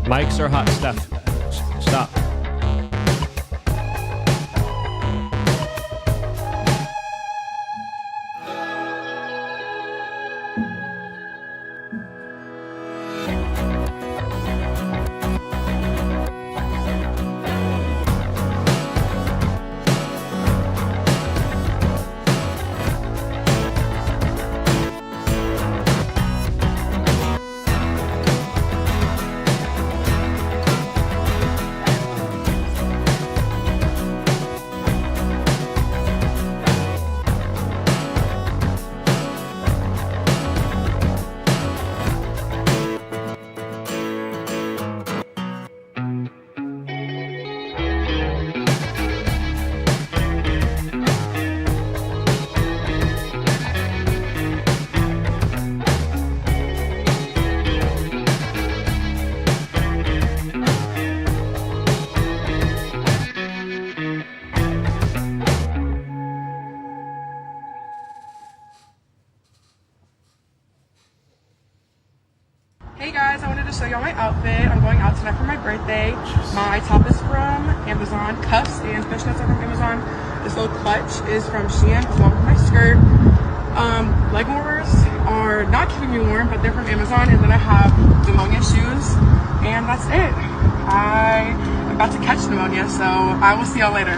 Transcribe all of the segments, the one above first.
Mics are hot stuff. Stop. Hey guys, I wanted to show y'all my outfit. I'm going out tonight for my birthday. My top is from Amazon. Cuffs and fishnets are from Amazon. This little clutch is from Shein along with my skirt. Leg warmers are not keeping me warm, but they're from Amazon. And then I have pneumonia shoes, and that's it. I am about to catch pneumonia, so I will see y'all later.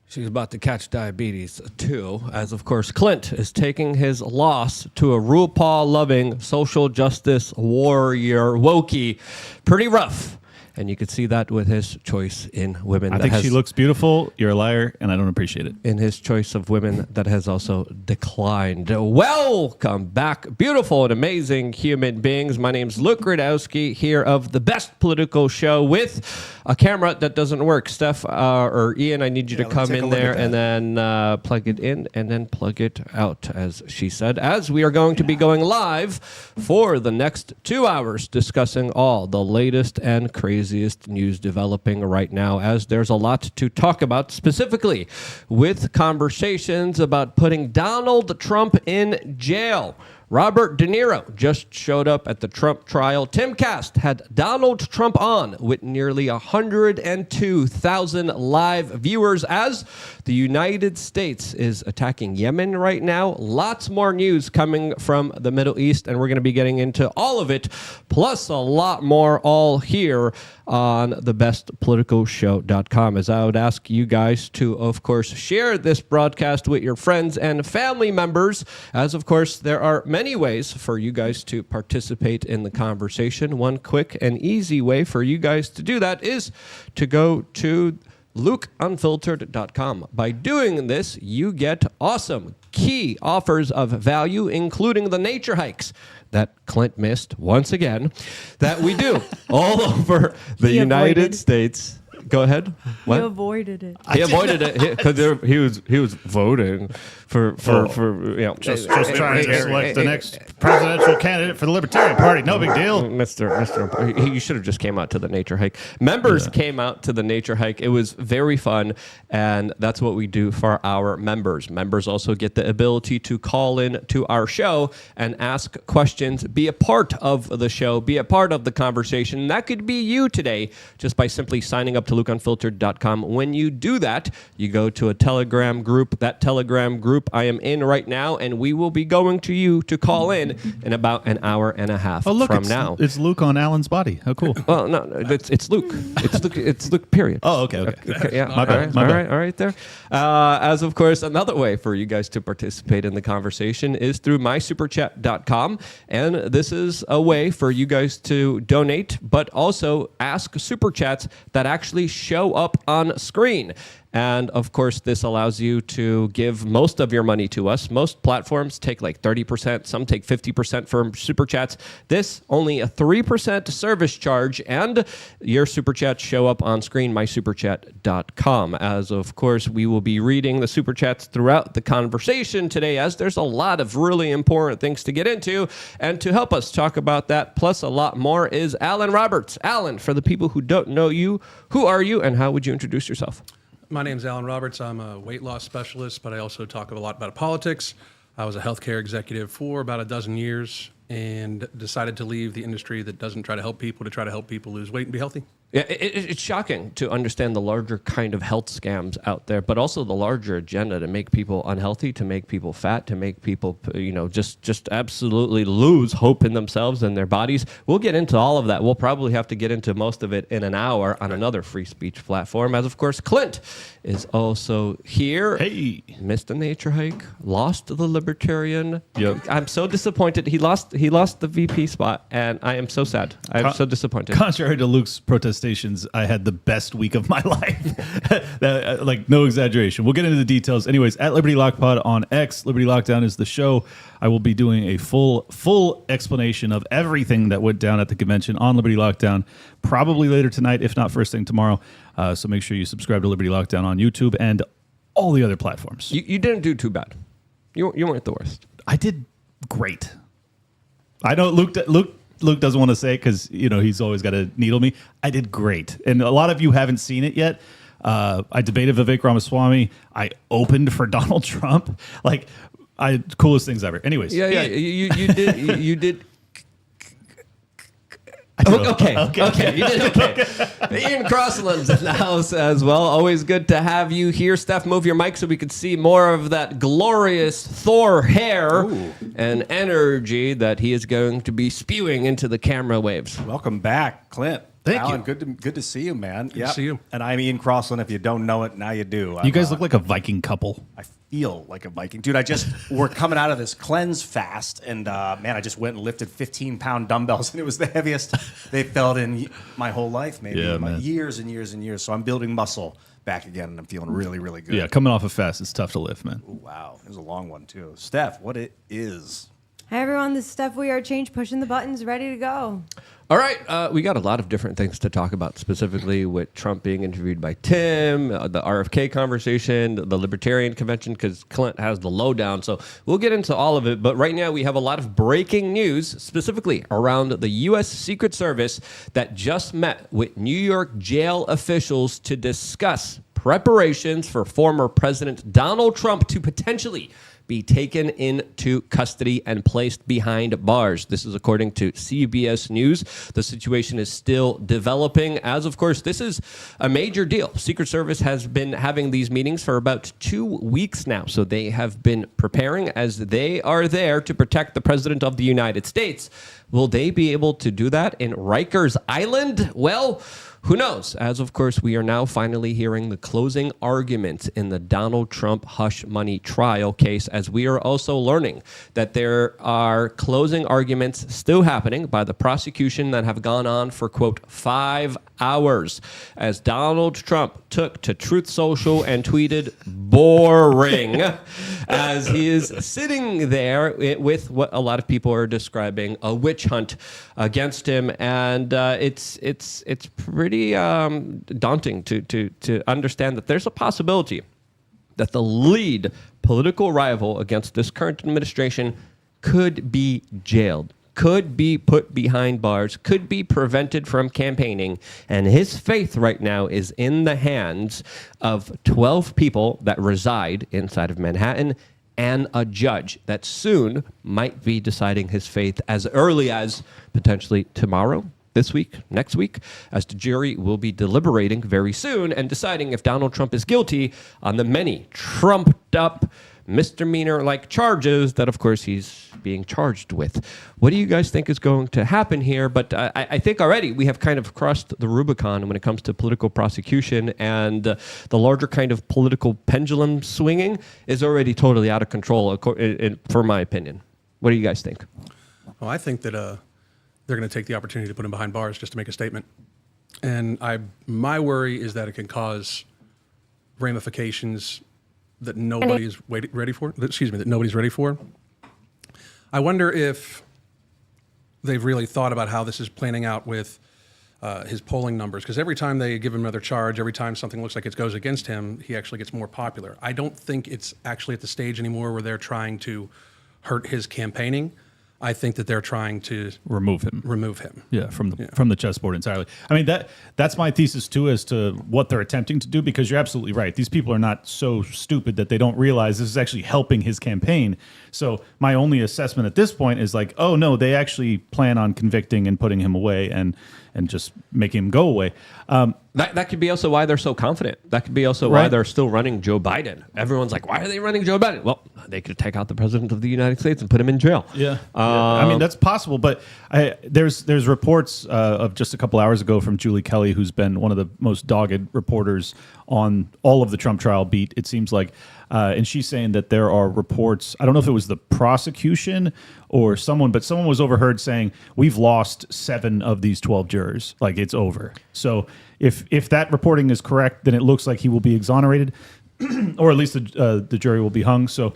She's about to catch diabetes, too, as, of course, Clint is taking his loss to a RuPaul-loving social justice warrior, Wokey. Pretty rough. And you could see that with his choice in women. I think she looks beautiful. You're a liar, and I don't appreciate it. In his choice of women that has also declined. Welcome back, beautiful and amazing human beings. My name's Luke Gradowski, here of the best political show with a camera that doesn't work. Steph or Ian, I need you to come in there and then plug it in and then plug it out, as she said, as we are going to be going live for the next 2 hours discussing all the latest and craziest news developing right now, as there's a lot to talk about, specifically with conversations about putting Donald Trump in jail. Robert De Niro just showed up at the Trump trial. Timcast had Donald Trump on with nearly 102,000 live viewers as the United States is attacking Yemen right now. Lots more news coming from the Middle East, and we're going to be getting into all of it, plus a lot more, all here on thebestpoliticalshow.com. As I would ask you guys to, of course, share this broadcast with your friends and family members, as, of course, there are many ways for you guys to participate in the conversation. One quick and easy way for you guys to do that is to go to LukeUnfiltered.com. By doing this, you get awesome key offers of value, including the nature hikes that Clint missed once again, that we do all over the United States. Go ahead. What? He avoided it. He avoided it because he was voting for you know, just trying to select the next presidential candidate for the Libertarian Party. No big deal. Mr. You should have just came out to the nature hike. Members came out to the nature hike. It was very fun, and that's what we do for our members. Members also get the ability to call in to our show and ask questions, be a part of the show, be a part of the conversation. That could be you today, just by simply signing up to LukeUnfiltered.com. When you do that, you go to a Telegram group. That Telegram group I am in right now, and we will be going to you to call in about an hour and a half from now. It's Luke on Alan's body. How cool. Well, no, it's Luke. It's Luke, period. Oh, okay. Yeah, My bad. All right there. As, of course, another way for you guys to participate in the conversation is through mysuperchat.com, and this is a way for you guys to donate, but also ask super chats that actually show up on screen. And, of course, this allows you to give most of your money to us. Most platforms take like 30%. Some take 50% for Super Chats. This, only a 3% service charge, and your Super Chats show up on screen, mysuperchat.com. As, of course, we will be reading the Super Chats throughout the conversation today, as there's a lot of really important things to get into. And to help us talk about that, plus a lot more, is Alan Roberts. Alan, for the people who don't know you, who are you, and how would you introduce yourself? My name's Alan Roberts. I'm a weight loss specialist, but I also talk a lot about politics. I was a healthcare executive for about a dozen years and decided to leave the industry that doesn't try to help people to try to help people lose weight and be healthy. Yeah, it's shocking to understand the larger kind of health scams out there, but also the larger agenda to make people unhealthy, to make people fat, to make people, just absolutely lose hope in themselves and their bodies. We'll get into all of that. We'll probably have to get into most of it in an hour on another free speech platform, as of course Clint is also here. Hey. Missed a nature hike, lost the Libertarian. Yep. I'm so disappointed. He lost the VP spot, and I am so sad. I'm so disappointed. Contrary to Luke's protestations, I had the best week of my life. Like, no exaggeration. We'll get into the details. Anyways, at Liberty Lock Pod on X, Liberty Lockdown is the show. I will be doing a full explanation of everything that went down at the convention on Liberty Lockdown, probably later tonight, if not first thing tomorrow. So make sure you subscribe to Liberty Lockdown on YouTube and all the other platforms. You didn't do too bad. You weren't the worst. I did great. I know Luke doesn't want to say it because he's always got to needle me. I did great, and a lot of you haven't seen it yet. I debated Vivek Ramaswamy. I opened for Donald Trump. Like, coolest things ever. Anyways, yeah. You did. Okay. You did okay. Ian Crossland's in the house as well. Always good to have you here. Steph, move your mic so we could see more of that glorious Thor hair and energy that he is going to be spewing into the camera waves. Welcome back, Clint. Thank Alan, you. Good to see you, man. Good to see you. And I'm Ian Crossland. If you don't know it, now you do. You guys look like a Viking couple. I feel like a Viking. Dude, we're coming out of this cleanse fast, and man, I just went and lifted 15-pound dumbbells, and it was the heaviest they felt in my whole life, maybe. Yeah, man. Years and years and years. So I'm building muscle back again, and I'm feeling really, really good. Yeah, coming off a fast, it's tough to lift, man. Ooh, wow. It was a long one, too. Steph, what it is. Hi, everyone. This is Steph. We are Change, pushing the buttons, ready to go. All right, we got a lot of different things to talk about, specifically with Trump being interviewed by Tim, the RFK conversation, the Libertarian convention, because Clint has the lowdown. So we'll get into all of it. But right now we have a lot of breaking news, specifically around the U.S. Secret Service that just met with New York jail officials to discuss preparations for former President Donald Trump to potentially be taken into custody and placed behind bars. This is according to CBS News. The situation is still developing, as of course this is a major deal. Secret Service has been having these meetings for about 2 weeks now, so they have been preparing as they are there to protect the President of the United States. Will they be able to do that in Rikers Island? Well, who knows? As of course, we are now finally hearing the closing arguments in the Donald Trump hush money trial case, as we are also learning that there are closing arguments still happening by the prosecution that have gone on for, quote, 5 hours, as Donald Trump took to Truth Social and tweeted, boring, as he is sitting there with what a lot of people are describing a witch hunt against him. And it's pretty daunting to understand that there's a possibility that the lead political rival against this current administration could be jailed, could be put behind bars, could be prevented from campaigning. And his faith right now is in the hands of 12 people that reside inside of Manhattan and a judge that soon might be deciding his fate as early as potentially tomorrow, this week, next week, as the jury will be deliberating very soon and deciding if Donald Trump is guilty on the many trumped up misdemeanor-like charges that, of course, he's being charged with. What do you guys think is going to happen here? But I think already we have kind of crossed the Rubicon when it comes to political prosecution, and the larger kind of political pendulum swinging is already totally out of control, for my opinion. What do you guys think? Well, I think that they're going to take the opportunity to put him behind bars just to make a statement. And my worry is that it can cause ramifications that nobody is ready for. That nobody's ready for. I wonder if they've really thought about how this is planning out with his polling numbers, because every time they give him another charge, every time something looks like it goes against him, he actually gets more popular. I don't think it's actually at the stage anymore where they're trying to hurt his campaigning. I think that they're trying to Remove him. Yeah, from the chessboard entirely. I mean, that's my thesis too as to what they're attempting to do, because you're absolutely right. These people are not so stupid that they don't realize this is actually helping his campaign. So my only assessment at this point is like, oh no, they actually plan on convicting and putting him away and just making him go away. That could be also why they're so confident. That could be also why Right. they're still running Joe Biden. Everyone's like, why are they running Joe Biden? Well, they could take out the president of the United States and put him in jail. Yeah. I mean, that's possible, but there's reports of just a couple hours ago from Julie Kelly, who's been one of the most dogged reporters on all of the Trump trial beat, it seems like. And she's saying that there are reports, I don't know if it was the prosecution or someone, but someone was overheard saying, we've lost 7 of these 12 jurors. Like, it's over. So if that reporting is correct, then it looks like he will be exonerated, or at least the jury will be hung. So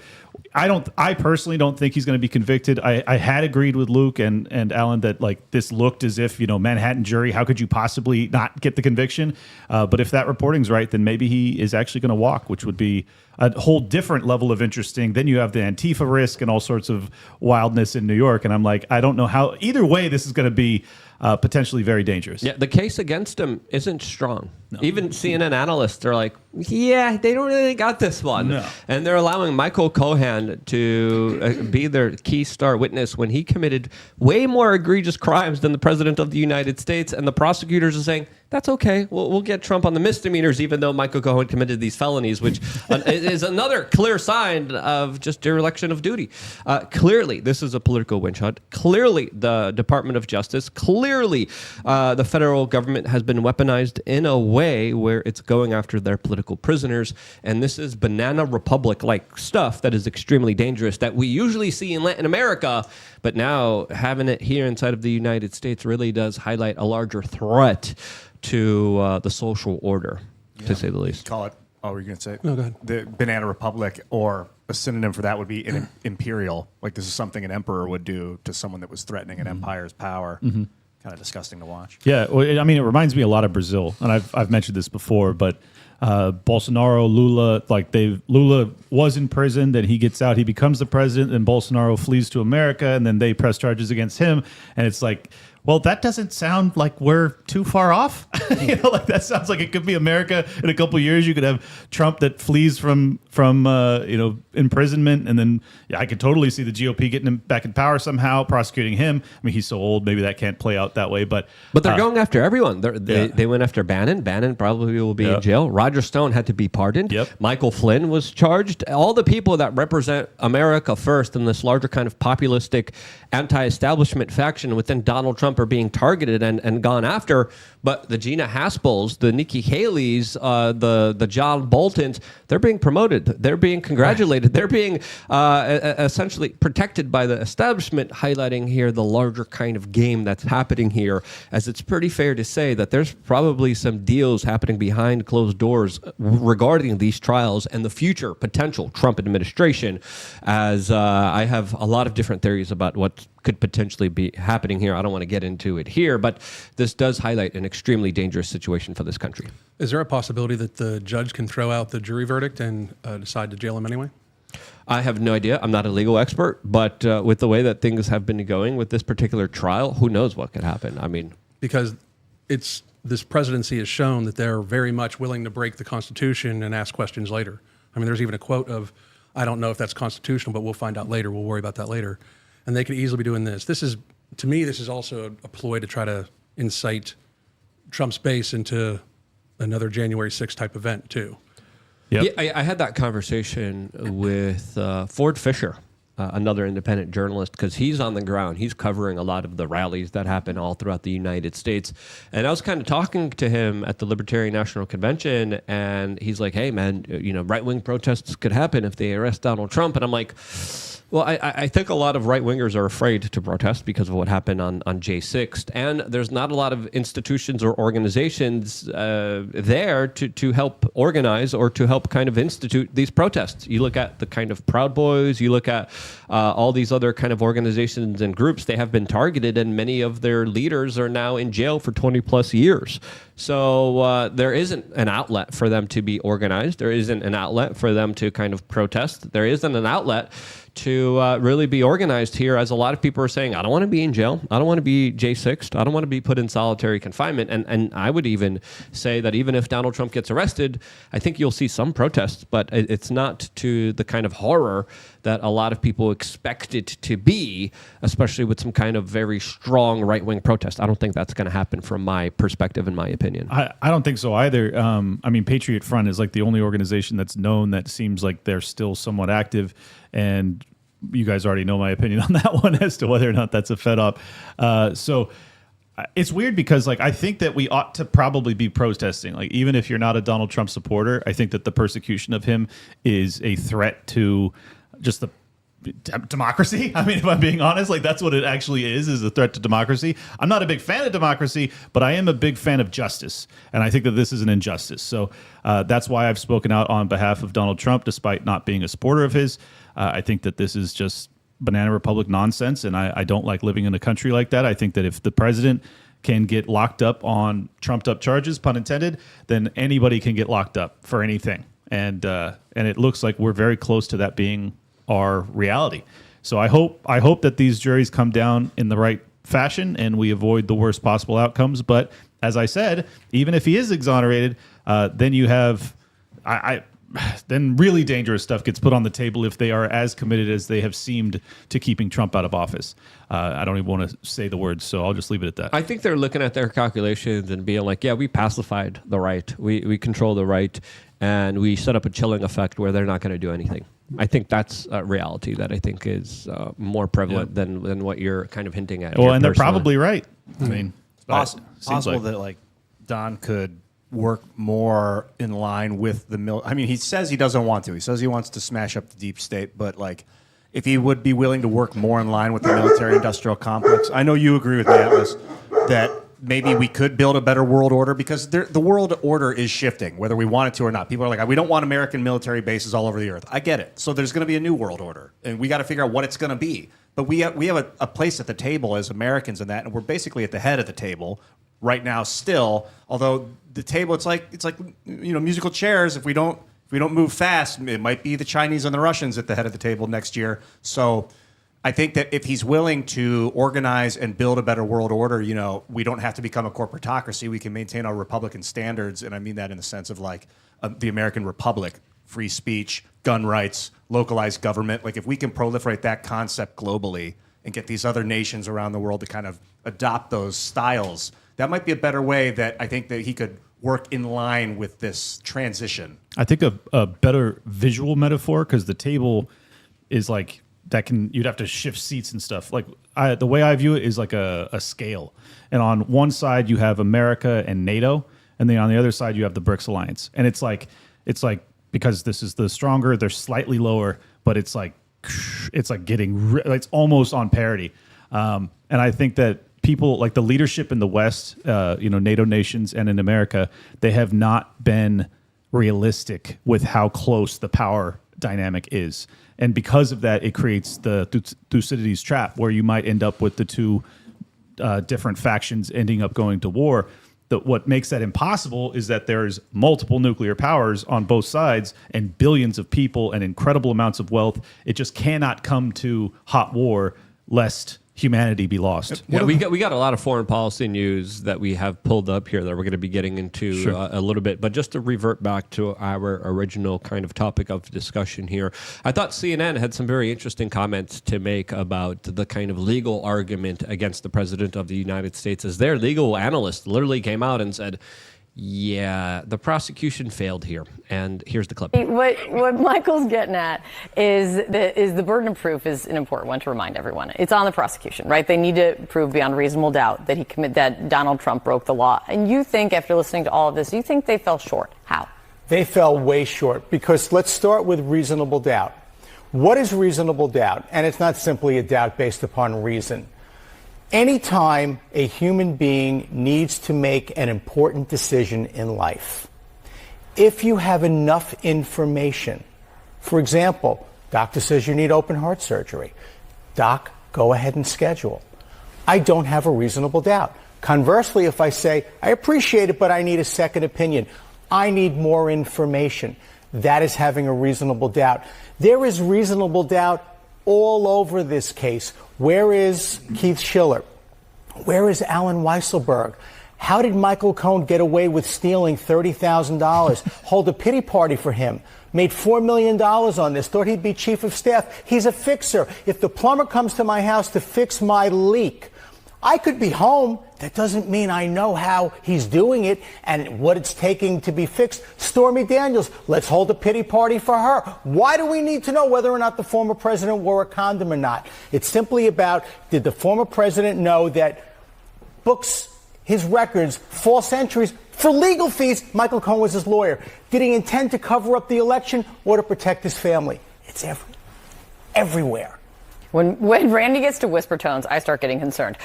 I personally don't think he's going to be convicted. I had agreed with Luke and Alan that like this looked as if, Manhattan jury, how could you possibly not get the conviction? But if that reporting's right, then maybe he is actually going to walk, which would be a whole different level of interesting. Then you have the Antifa risk and all sorts of wildness in New York. And I'm like, I don't know how, either way, this is going to be potentially very dangerous. Yeah, the case against him isn't strong. No. Even CNN analysts are like, yeah, they don't really got this one. No. And they're allowing Michael Cohen to be their key star witness when he committed way more egregious crimes than the president of the United States. And the prosecutors are saying, that's okay. We'll get Trump on the misdemeanors, even though Michael Cohen committed these felonies, which is another clear sign of just dereliction of duty. Clearly, this is a political witch hunt. Clearly, the Department of Justice, clearly, the federal government has been weaponized in a way where it's going after their political prisoners. And this is banana republic-like stuff that is extremely dangerous that we usually see in Latin America. But now having it here inside of the United States really does highlight a larger threat to the social order, to say the least. Call it, were you going to say? No, go ahead. The Banana Republic, or a synonym for that would be an imperial. Like, this is something an emperor would do to someone that was threatening an empire's power. Kind of disgusting to watch. Yeah, well, I mean, it reminds me a lot of Brazil, and I've mentioned this before, but Bolsonaro, Lula, Lula was in prison, then he gets out, he becomes the president, and Bolsonaro flees to America, and then they press charges against him, and it's like, well, that doesn't sound like we're too far off. That sounds like it could be America in a couple of years. You could have Trump that flees from imprisonment, and then I could totally see the GOP getting him back in power somehow, prosecuting him. I mean, he's so old, maybe that can't play out that way. But they're going after everyone. They went after Bannon. Bannon probably will be in jail. Roger Stone had to be pardoned. Yep. Michael Flynn was charged. All the people that represent America first in this larger kind of populistic anti-establishment faction within Donald Trump are being targeted and gone after. But the Gina Haspels, the Nikki Haley's, the John Boltons, they're being promoted. They're being congratulated. They're being essentially protected by the establishment, highlighting here the larger kind of game that's happening here, as it's pretty fair to say that there's probably some deals happening behind closed doors regarding these trials and the future potential Trump administration, as I have a lot of different theories about what could potentially be happening here. I don't want to get into it here, but this does highlight an extremely dangerous situation for this country. Is there a possibility that the judge can throw out the jury verdict and decide to jail him anyway? I have no idea. I'm not a legal expert, but with the way that things have been going with this particular trial, who knows what could happen? I mean, because this presidency has shown that they're very much willing to break the Constitution and ask questions later. I mean, there's even a quote of, I don't know if that's constitutional, but we'll find out later. We'll worry about that later. And they could easily be doing this. To me, this is also a ploy to try to incite Trump's base into another January 6th type event, too. Yep. Yeah, I had that conversation with Ford Fisher, another independent journalist, because he's on the ground. He's covering a lot of the rallies that happen all throughout the United States. And I was kind of talking to him at the Libertarian National Convention, and he's like, hey, man, right-wing protests could happen if they arrest Donald Trump. And I'm like, well, I think a lot of right-wingers are afraid to protest because of what happened on J6th, and there's not a lot of institutions or organizations there to help organize or to help kind of institute these protests. You look at the kind of Proud Boys, you look at all these other kind of organizations and groups, they have been targeted, and many of their leaders are now in jail for 20-plus years. So there isn't an outlet for them to be organized. There isn't an outlet for them to kind of protest. There isn't an outlet to really be organized here, as a lot of people are saying, I don't want to be in jail. I don't want to be J6'd. I don't want to be put in solitary confinement. And I would even say that even if Donald Trump gets arrested, I think you'll see some protests, but it's not to the kind of horror that a lot of people expect it to be, especially with some kind of very strong right-wing protest. I don't think that's going to happen from my perspective, in my opinion. I don't think so either. I mean, Patriot Front is like the only organization that's known that seems like they're still somewhat active, and you guys already know my opinion on that one as to whether or not that's a fed up. So it's weird because like I think that we ought to probably be protesting. Like even if you're not a Donald Trump supporter, I think that the persecution of him is a threat to just the democracy. I mean, if I'm being honest, like that's what it actually is a threat to democracy. I'm not a big fan of democracy, but I am a big fan of justice. And I think that this is an injustice. So that's why I've spoken out on behalf of Donald Trump, despite not being a supporter of his. I think that this is just banana republic nonsense. And I don't like living in a country like that. I think that if the president can get locked up on trumped up charges, pun intended, then anybody can get locked up for anything. And it looks like we're very close to that being our reality. So I hope that these juries come down in the right fashion and we avoid the worst possible outcomes. But as I said, even if he is exonerated, then you have then really dangerous stuff gets put on the table if they are as committed as they have seemed to keeping Trump out of office. I don't even want to say the words, so I'll just leave it at that. I think they're looking at their calculations and being like, yeah, we pacified the right. We control the right, and we set up a chilling effect where they're not going to do anything. I think that's a reality that I think is more prevalent than what you're kind of hinting at. Well, and they're probably right. I mean, it's possible that like Don could work more in line with the I mean, he says he doesn't want to. He says he wants to smash up the deep state, but like if he would be willing to work more in line with the military-industrial complex. I know you agree with me, Atlas, that maybe we could build a better world order because the world order is shifting, whether we want it to or not. People are like, we don't want American military bases all over the earth. I get it. So there's going to be a new world order, and we got to figure out what it's going to be. But we have a place at the table as Americans in that, and we're basically at the head of the table right now still. Although the table, it's like musical chairs. If we don't move fast, it might be the Chinese and the Russians at the head of the table next year. So I think that if he's willing to organize and build a better world order, we don't have to become a corporatocracy. We can maintain our Republican standards, and I mean that in the sense of like the American Republic, free speech, gun rights, localized government. Like if we can proliferate that concept globally and get these other nations around the world to kind of adopt those styles, that might be a better way that I think that he could work in line with this transition. I think a better visual metaphor, because the table is like you'd have to shift seats and stuff. Like the way I view it is like a scale. And on one side you have America and NATO, and then on the other side you have the BRICS alliance. And it's like because this is the stronger, they're slightly lower, but it's like getting it's almost on parity. And I think that people like the leadership in the West, NATO nations and in America, they have not been realistic with how close the power dynamic is. And because of that, it creates the Thucydides trap, where you might end up with the two different factions ending up going to war. What makes that impossible is that there's multiple nuclear powers on both sides and billions of people and incredible amounts of wealth. It just cannot come to hot war lest humanity be lost. Yeah, we got a lot of foreign policy news that we have pulled up here that we're going to be getting into a little bit. But just to revert back to our original kind of topic of discussion here, I thought CNN had some very interesting comments to make about the kind of legal argument against the president of the United States, as their legal analyst literally came out and said, yeah, the prosecution failed here. And here's the clip. What Michael's getting at is the burden of proof is an important one to remind everyone. It's on the prosecution, right? They need to prove beyond reasonable doubt that Donald Trump broke the law. And you think, after listening to all of this, you think they fell short. How? They fell way short, because let's start with reasonable doubt. What is reasonable doubt? And it's not simply a doubt based upon reason. Anytime a human being needs to make an important decision in life, if you have enough information, for example, doctor says you need open heart surgery. Doc, go ahead and schedule. I don't have a reasonable doubt. Conversely, if I say, I appreciate it, but I need a second opinion, I need more information, that is having a reasonable doubt. There is reasonable doubt all over this case. Where is Keith Schiller? Where is Alan Weisselberg? How did Michael Cohen get away with stealing $30,000? Hold a pity party for him. Made $4 million on this. Thought he'd be chief of staff. He's a fixer. If the plumber comes to my house to fix my leak, I could be home. That doesn't mean I know how he's doing it and what it's taking to be fixed. Stormy Daniels, let's hold a pity party for her. Why do we need to know whether or not the former president wore a condom or not? It's simply about, did the former president know that books, his records, false entries, for legal fees, Michael Cohen was his lawyer. Did he intend to cover up the election or to protect his family? It's everywhere. When Randy gets to whisper tones, I start getting concerned.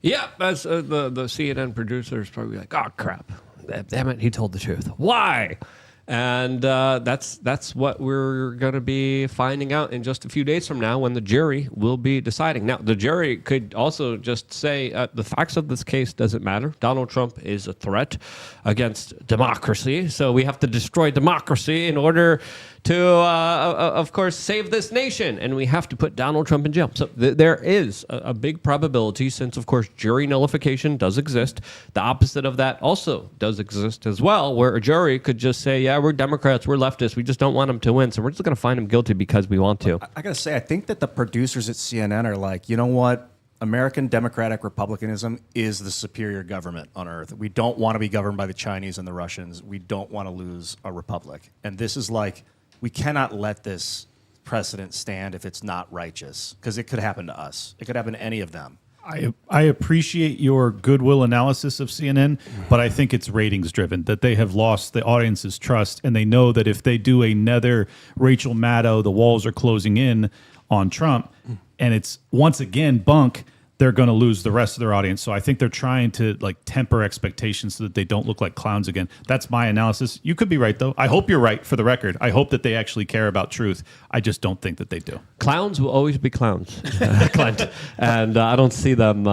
Yeah, as the CNN producers probably like, oh crap, damn it, he told the truth. Why? And that's what we're going to be finding out in just a few days from now when the jury will be deciding. Now, the jury could also just say the facts of this case doesn't matter. Donald Trump is a threat against democracy, so we have to destroy democracy in order to, of course, save this nation, and we have to put Donald Trump in jail. So there is a big probability, since, of course, jury nullification does exist. The opposite of that also does exist as well, where a jury could just say, yeah, we're Democrats, we're leftists, we just don't want him to win, so we're just going to find him guilty because we want to. I got to say, I think that the producers at CNN are like, you know what? American democratic republicanism is the superior government on earth. We don't want to be governed by the Chinese and the Russians. We don't want to lose a republic. And this is like, we cannot let this precedent stand if it's not righteous, because it could happen to us. It could happen to any of them. I appreciate your goodwill analysis of CNN, but I think it's ratings driven, that they have lost the audience's trust, and they know that if they do another Rachel Maddow, the walls are closing in on Trump, and it's once again bunk, they're going to lose the rest of their audience. So I think they're trying to like temper expectations so that they don't look like clowns again. That's my analysis. You could be right, though. I hope you're right, for the record. I hope that they actually care about truth. I just don't think that they do. Clowns will always be clowns, Clint. And I don't see them,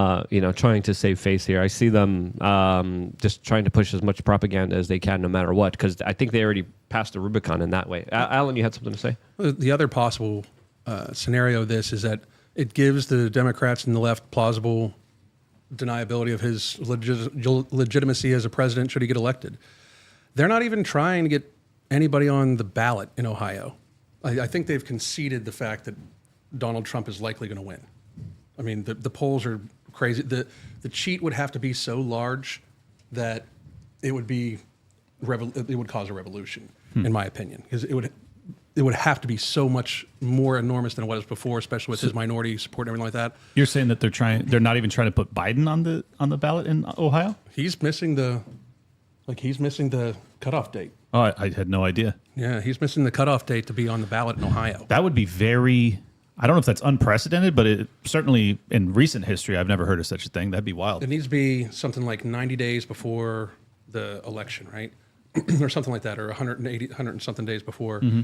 trying to save face here. I see them just trying to push as much propaganda as they can, no matter what, because I think they already passed the Rubicon in that way. Alan, you had something to say? The other possible scenario of this is that it gives the Democrats and the left plausible deniability of his legitimacy as a president should he get elected. They're not even trying to get anybody on the ballot in Ohio. I think they've conceded the fact that Donald Trump is likely going to win. I mean, the polls are crazy. The cheat would have to be so large that it would cause a revolution, in my opinion, because it would have to be so much more enormous than it was before, especially with his minority support and everything like that. You're saying that they're not even trying to put Biden on the ballot in Ohio? He's missing the cutoff date. Oh, I had no idea. Yeah, he's missing the cutoff date to be on the ballot in Ohio. That would be very, I don't know if that's unprecedented, but it certainly in recent history, I've never heard of such a thing. That'd be wild. It needs to be something like 90 days before the election, right? Or something like that, or 180, 100 and something days before. Mm-hmm.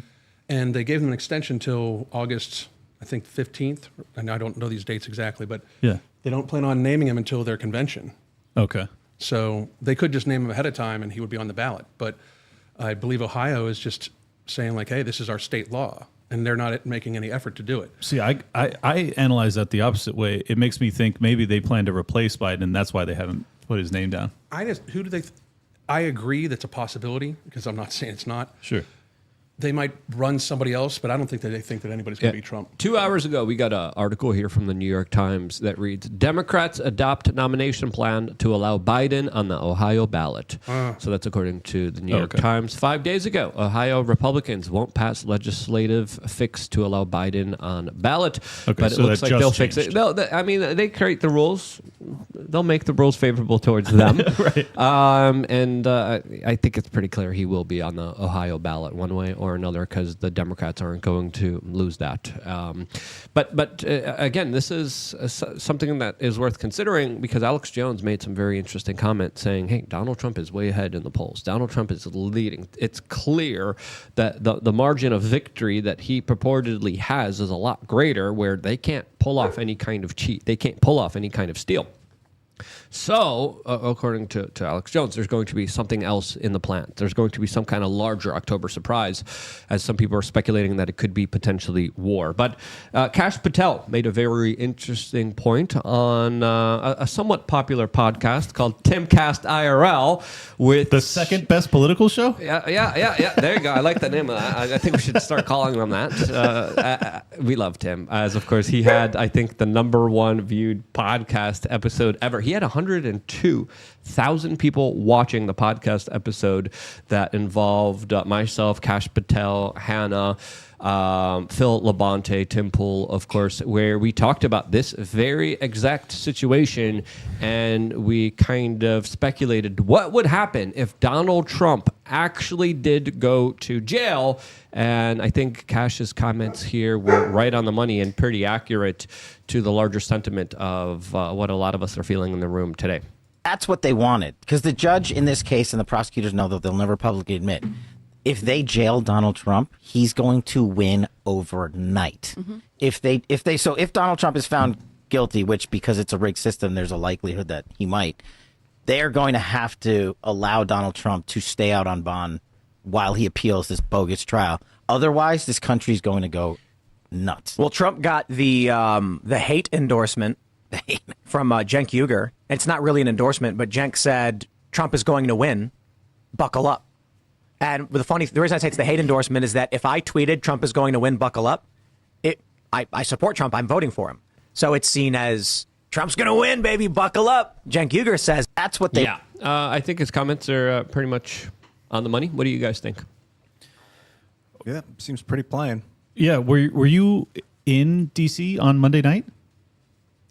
And they gave them an extension till August, I think, 15th. And I don't know these dates exactly, but yeah, they don't plan on naming him until their convention. Okay. So they could just name him ahead of time and he would be on the ballot. But I believe Ohio is just saying like, hey, this is our state law. And they're not making any effort to do it. See, I analyze that the opposite way. It makes me think maybe they plan to replace Biden, and that's why they haven't put his name down. I agree that's a possibility, because I'm not saying it's not. Sure. They might run somebody else, but I don't think that they think that anybody's going to be Trump. 2 hours ago, we got an article here from the New York Times that reads, Democrats adopt nomination plan to allow Biden on the Ohio ballot. So that's according to the New York Times. 5 days ago, Ohio Republicans won't pass legislative fix to allow Biden on ballot. Okay, but so it looks like they'll fix it. They create the rules. They'll make the rules favorable towards them. Right. I think it's pretty clear he will be on the Ohio ballot one way or another, because the Democrats aren't going to lose that. But again, this is something that is worth considering, because Alex Jones made some very interesting comments saying, hey, Donald Trump is way ahead in the polls. Donald Trump is leading. It's clear that the margin of victory that he purportedly has is a lot greater, where they can't pull off any kind of cheat. They can't pull off any kind of steal. So, according to Alex Jones, there's going to be something else in the plan. There's going to be some kind of larger October surprise, as some people are speculating that it could be potentially war. But Kash Patel made a very interesting point on a somewhat popular podcast called Timcast IRL with The second best political show? Yeah. There you go. I like the name of that. I think we should start calling them that. We love Tim, as of course he had, I think, the #1 viewed podcast episode ever. He had 102,000 people watching the podcast episode that involved myself, Kash Patel, Hannah, Phil Labonte, Tim Pool, of course, where we talked about this very exact situation, and we kind of speculated what would happen if Donald Trump actually did go to jail. And I think Kash's comments here were right on the money and pretty accurate to the larger sentiment of what a lot of us are feeling in the room today. That's what they wanted, because the judge in this case and the prosecutors know that they'll never publicly admit, if they jail Donald Trump, he's going to win overnight. Mm-hmm. If Donald Trump is found guilty, which because it's a rigged system, there's a likelihood that he might, they are going to have to allow Donald Trump to stay out on bond while he appeals this bogus trial. Otherwise, this country is going to go nuts. Well, Trump got the hate endorsement from Cenk Uygur. It's not really an endorsement, but Cenk said Trump is going to win. Buckle up. And the reason I say it's the hate endorsement is that if I tweeted Trump is going to win, buckle up, I support Trump. I'm voting for him. So it's seen as Trump's going to win, baby, buckle up. Cenk Uygur says that's what they... Yeah, I think his comments are pretty much on the money. What do you guys think? Yeah, seems pretty plain. Yeah, were you in D.C. on Monday night?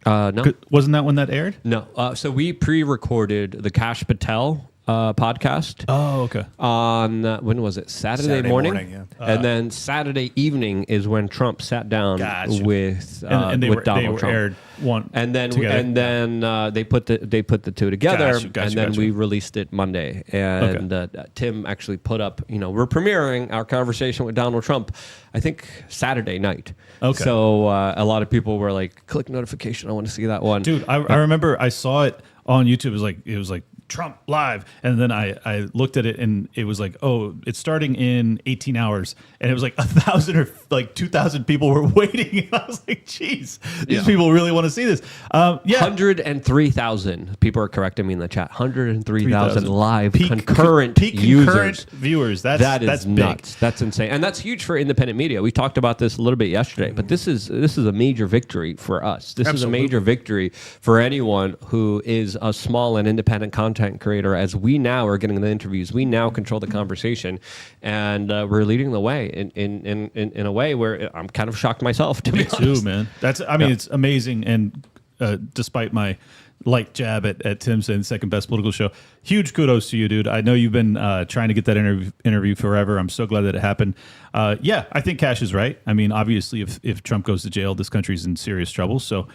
No. Wasn't that when that aired? No. So we pre-recorded the Kash Patel podcast. Oh, okay. On when was it? Saturday morning. Yeah. And then Saturday evening is when Trump sat down with and with Donald Trump. Aired one and then together. they put the two together, Gotcha. and then we released it Monday. And Tim actually put up, we're premiering our conversation with Donald Trump, I think Saturday night. Okay. So a lot of people were like, click notification, I want to see that one. Dude, I remember I saw it on YouTube. It was like Trump live, and then I looked at it, and it was like, oh, it's starting in 18 hours, and it was like 1,000 or like 2,000 people were waiting. And I was like, geez, these people really want to see this. 103,000 people are correcting me in the chat. 103,000 live concurrent concurrent viewers. That's nuts. Big. That's insane, and that's huge for independent media. We talked about this a little bit yesterday, but this is a major victory for us. This is a major victory for anyone who is a small and independent content creator, as we now are getting the interviews. We now control the conversation, and we're leading the way in a way where I'm kind of shocked myself, to be honest. Too, man. It's amazing. And despite my light jab at Tim saying second best political show, huge kudos to you, dude. I know you've been trying to get that interview forever. I'm so glad that it happened. I think Kash is right. I mean, obviously, if Trump goes to jail, this country's in serious trouble. So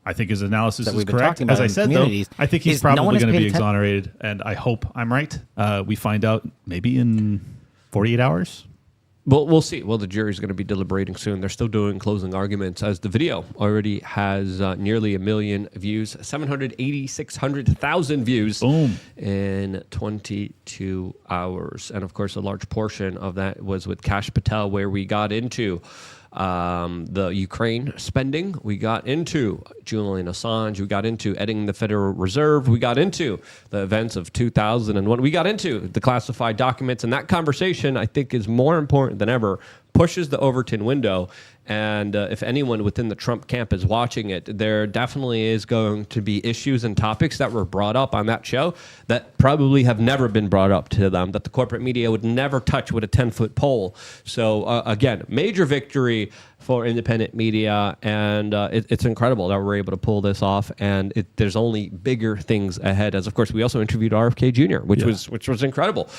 I think his analysis is correct. As I said, though, I think he's probably going to be exonerated, and I hope I'm right. We find out maybe in 48 hours. Well, we'll see. Well, the jury's going to be deliberating soon. They're still doing closing arguments, as the video already has nearly 1 million views, 600,000 views in 22 hours. And, of course, a large portion of that was with Kash Patel, where we got into the Ukraine spending. We got into Julian Assange. We got into editing the Federal Reserve. We got into the events of 2001. We got into the classified documents. And that conversation, I think, is more important than ever, pushes the Overton window. And if anyone within the Trump camp is watching it, there definitely is going to be issues and topics that were brought up on that show that probably have never been brought up to them, that the corporate media would never touch with a 10-foot pole. So, again, major victory for independent media, and it's incredible that we're able to pull this off. And there's only bigger things ahead. As of course, we also interviewed RFK Jr., which was incredible.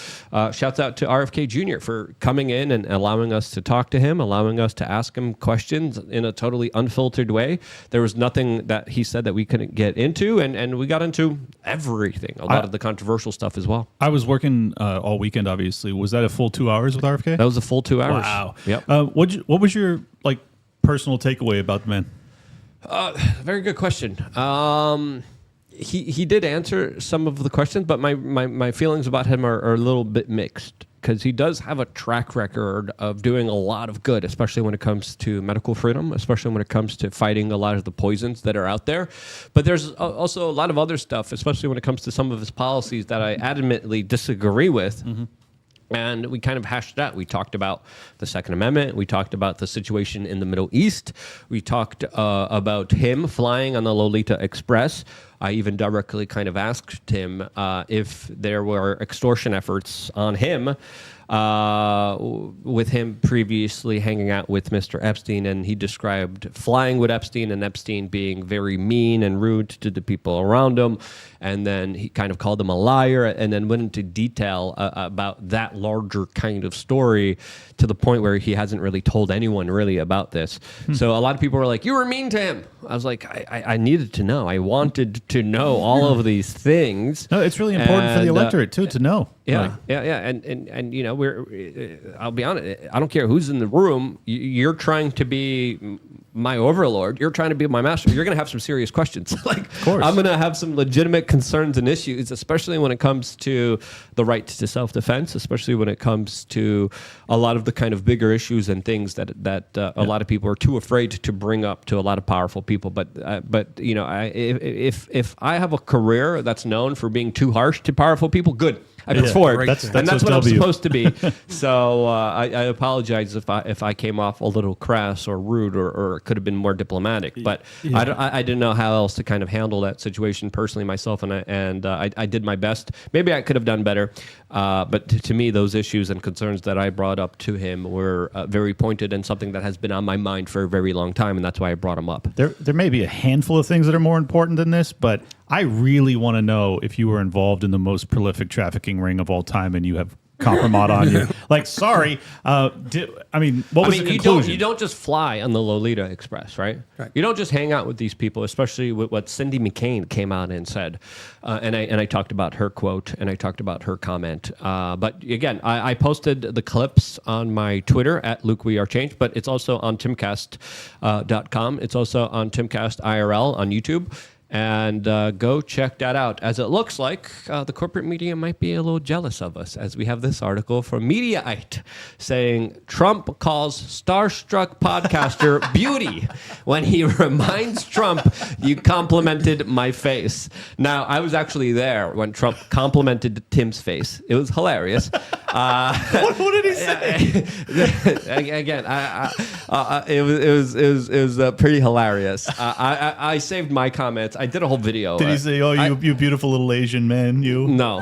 Shouts out to RFK Jr. for coming in and allowing us to talk to him, allowing us to ask him questions in a totally unfiltered way. There was nothing that he said that we couldn't get into, and we got into everything. A lot of the controversial stuff as well. I was working all weekend. Obviously, was that a full 2 hours with RFK? That was a full 2 hours. Wow. Yep. What was your personal takeaway about the man? Very good question. he did answer some of the questions, but my feelings about him are a little bit mixed, because he does have a track record of doing a lot of good, especially when it comes to medical freedom, especially when it comes to fighting a lot of the poisons that are out there. But there's also a lot of other stuff, especially when it comes to some of his policies that I adamantly disagree with. And we kind of hashed it out. We talked about the Second Amendment. We talked about the situation in the Middle East. We talked about him flying on the Lolita Express. I even directly kind of asked him if there were extortion efforts on him with him previously hanging out with Mr. Epstein, and he described flying with Epstein and Epstein being very mean and rude to the people around him. And then he kind of called him a liar, and then went into detail about that larger kind of story, to the point where he hasn't really told anyone really about this. So a lot of people were like, you were mean to him. I was like, I needed to know. I wanted to know all of these things. No, it's really important for the electorate too to know. Yeah, and you know, I'll be honest, I don't care who's in the room. You're trying to be my overlord. You're trying to be my master. You're going to have some serious questions. Like, of course, I'm going to have some legitimate concerns and issues, especially when it comes to the right to self-defense, especially when it comes to a lot of the kind of bigger issues and things that a lot of people are too afraid to bring up to a lot of powerful people. But you know, if I have a career that's known for being too harsh to powerful people, good. I look forward, and that's what I'm supposed to be. So I apologize if I came off a little crass or rude, or could have been more diplomatic. But I didn't know how else to kind of handle that situation personally myself, and I did my best. Maybe I could have done better, but to me, those issues and concerns that I brought up to him were very pointed, and something that has been on my mind for a very long time, and that's why I brought them up. There may be a handful of things that are more important than this, but I really want to know if you were involved in the most prolific trafficking ring of all time and you have compromise on you. Like, sorry. What was the conclusion? You don't just fly on the Lolita Express, right? You don't just hang out with these people, especially with what Cindy McCain came out and said. And I talked about her quote, and I talked about her comment. But again, I posted the clips on my Twitter at Luke We Are Changed, but it's also on timcast.com. It's also on Timcast IRL on YouTube. And go check that out, as it looks like the corporate media might be a little jealous of us, as we have this article from Mediaite saying Trump calls starstruck podcaster beauty when he reminds Trump, you complimented my face. Now, I was actually there when Trump complimented Tim's face. It was hilarious. What did he say? Again, it was pretty hilarious. I saved my comments. I did a whole video. Did he say, "Oh, you beautiful little Asian man"? You? No.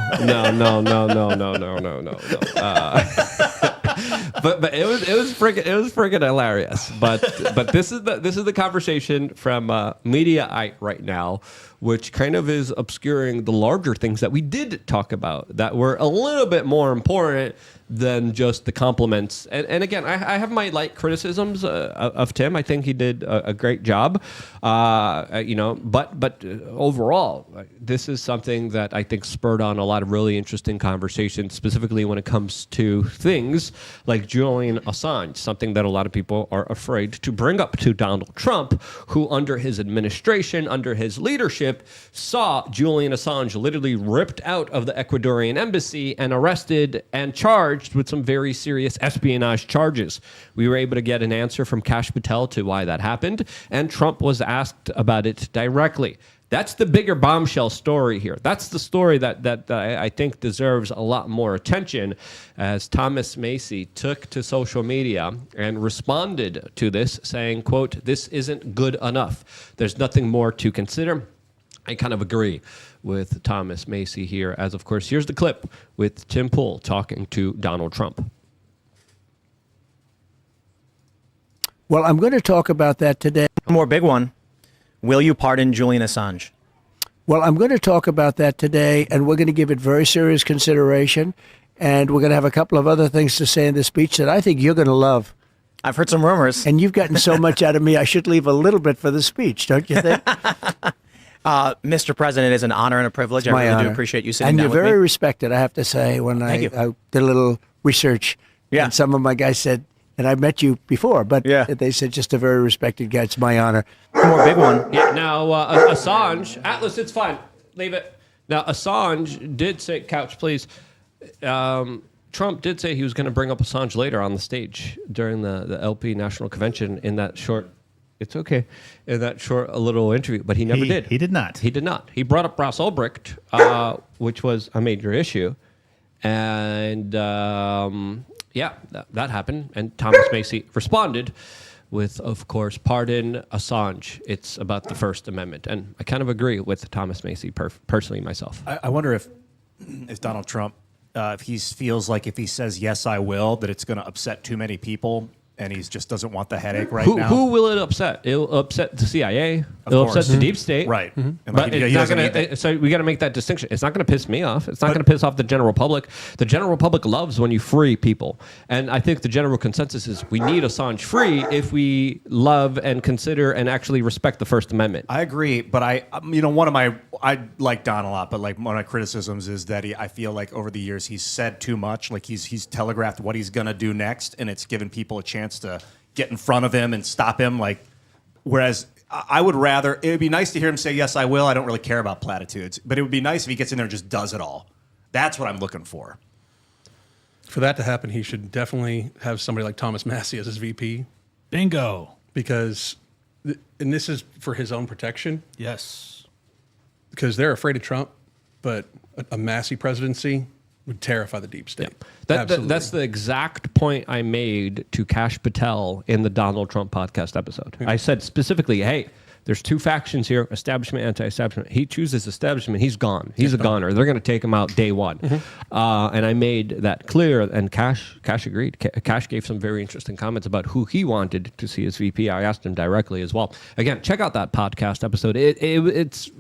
But it was friggin' hilarious. But this is the conversation from Mediaite right now, which kind of is obscuring the larger things that we did talk about that were a little bit more important than just the compliments. And again, I have my light criticisms of Tim. I think he did a great job. But overall, this is something that I think spurred on a lot of really interesting conversations, specifically when it comes to things like Julian Assange, something that a lot of people are afraid to bring up to Donald Trump, who under his administration, under his leadership, saw Julian Assange literally ripped out of the Ecuadorian embassy and arrested and charged with some very serious espionage charges. We were able to get an answer from Kash Patel to why that happened, and Trump was asked about it directly. That's the bigger bombshell story here. That's the story that I think deserves a lot more attention, as Thomas Macy took to social media and responded to this, saying, quote, "This isn't good enough. There's nothing more to consider." I kind of agree with Thomas Macy here, as of course, here's the clip with Tim Pool talking to Donald Trump. Well, I'm going to talk about that today. One more big one. Will you pardon Julian Assange? Well, I'm going to talk about that today, and we're going to give it very serious consideration. And we're going to have a couple of other things to say in the speech that I think you're going to love. I've heard some rumors. And you've gotten so much out of me, I should leave a little bit for the speech, don't you think? Mr. President, it is an honor and a privilege. I really do appreciate you sitting down with me. And you're very respected, I have to say. When I did a little research, and some of my guys said, and I met you before, but they said just a very respected guy. It's my honor. One more big one. Yeah, now, Assange, Atlas, it's fine. Leave it. Now, Assange did say, couch, please. Trump did say he was going to bring up Assange later on the stage during the LP National Convention in that short. It's okay. In that short little interview, but he never did. He did not. He did not. He brought up Ross Ulbricht, which was a major issue. And that happened. And Thomas Macy responded with, of course, pardon Assange. It's about the First Amendment. And I kind of agree with Thomas Macy personally myself. I wonder if Donald Trump, if he feels like if he says, yes, I will, that it's going to upset too many people. And he just doesn't want the headache now. Who will it upset? It'll upset the CIA. It'll upset the deep state. Right. Mm-hmm. But it's not going to. So we got to make that distinction. It's not going to piss me off. It's not going to piss off the general public. The general public loves when you free people. And I think the general consensus is we need Assange free if we love and consider and actually respect the First Amendment. I agree, but I like Don a lot, but like one of my criticisms is that I feel like over the years he's said too much. Like he's telegraphed what he's going to do next, and it's given people a chance to get in front of him and stop him. Like, whereas I would rather, it would be nice to hear him say, yes, I will. I don't really care about platitudes, but it would be nice if he gets in there and just does it all. That's what I'm looking for. For that to happen, he should definitely have somebody like Thomas Massey as his VP. Bingo. Because, and this is for his own protection. Yes. Because they're afraid of Trump, but a Massey presidency would terrify the deep state. Yeah. That's the exact point I made to Kash Patel in the Donald Trump podcast episode. I said specifically, hey, there's two factions here, establishment, anti-establishment. He chooses establishment. He's gone. He's a goner. They're going to take him out day one. Mm-hmm. And I made that clear, and Kash agreed. Kash gave some very interesting comments about who he wanted to see as VP. I asked him directly as well. Again, check out that podcast episode. It's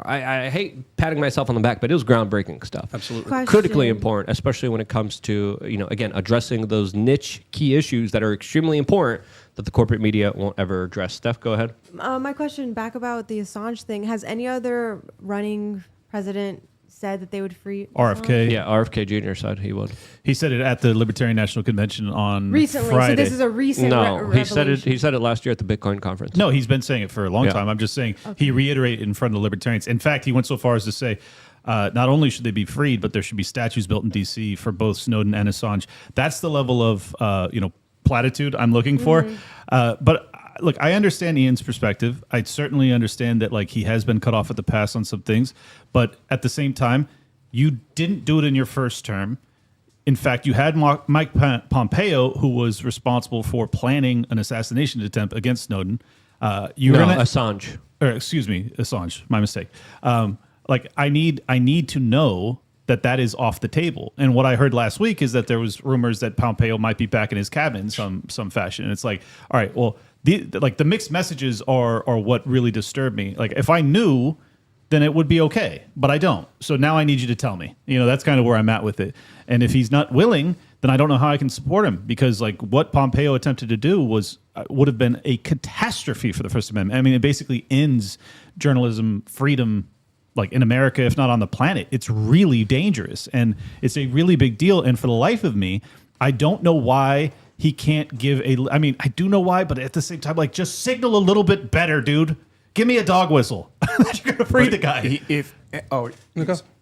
I hate patting myself on the back, but it was groundbreaking stuff. Absolutely. Critically important, especially when it comes to, again, addressing those niche key issues that are extremely important that the corporate media won't ever address. Steph, go ahead. My question back about the Assange thing. Has any other running president said that they would free RFK? Assange? Yeah, RFK Jr. said he would. He said it at the Libertarian National Convention on recently. Friday. So this is a recent he said it. He said it last year at the Bitcoin conference. No, he's been saying it for a long time. I'm just saying he reiterated in front of the Libertarians. In fact, he went so far as to say, not only should they be freed, but there should be statues built in D.C. for both Snowden and Assange. That's the level of platitude I'm looking for. But look, I understand Ian's perspective. I certainly understand that he has been cut off at the pass on some things, but at the same time, you didn't do it in your first term. In fact, you had Mike Pompeo, who was responsible for planning an assassination attempt against Snowden. Assange. Excuse me, Assange. My mistake. I need to know that is off the table. And what I heard last week is that there was rumors that Pompeo might be back in his cabinet in some fashion. And it's like, all right, well, the mixed messages are what really disturb me. Like, if I knew, then it would be okay, but I don't. So now I need you to tell me. That's kind of where I'm at with it. And if he's not willing, then I don't know how I can support him, because what Pompeo attempted to do would have been a catastrophe for the First Amendment. I mean, it basically ends journalism freedom, in America, if not on the planet. It's really dangerous, and it's a really big deal. And for the life of me, I don't know why he can't give I do know why, but at the same time, just signal a little bit better, dude. Give me a dog whistle. You're going to free the guy.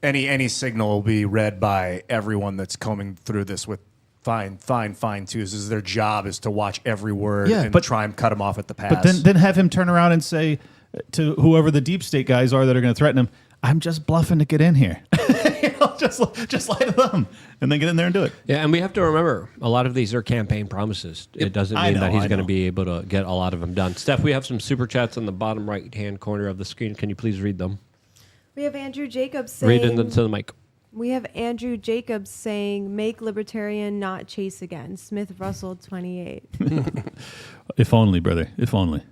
Any signal will be read by everyone that's combing through this with fine too. This is their job, is to watch every word and try and cut him off at the pass. But then have him turn around and say to whoever the deep state guys are that are going to threaten him, I'm just bluffing to get in here. Just lie to them, and then get in there and do it. Yeah, and we have to remember, a lot of these are campaign promises. It doesn't mean that he's going to be able to get a lot of them done. Steph, we have some super chats on the bottom right-hand corner of the screen. Can you please read them? We have Andrew Jacobs saying... Read into the mic. We have Andrew Jacobs saying, make libertarian, not chase again. Smith Russell, 28. If only, brother. If only.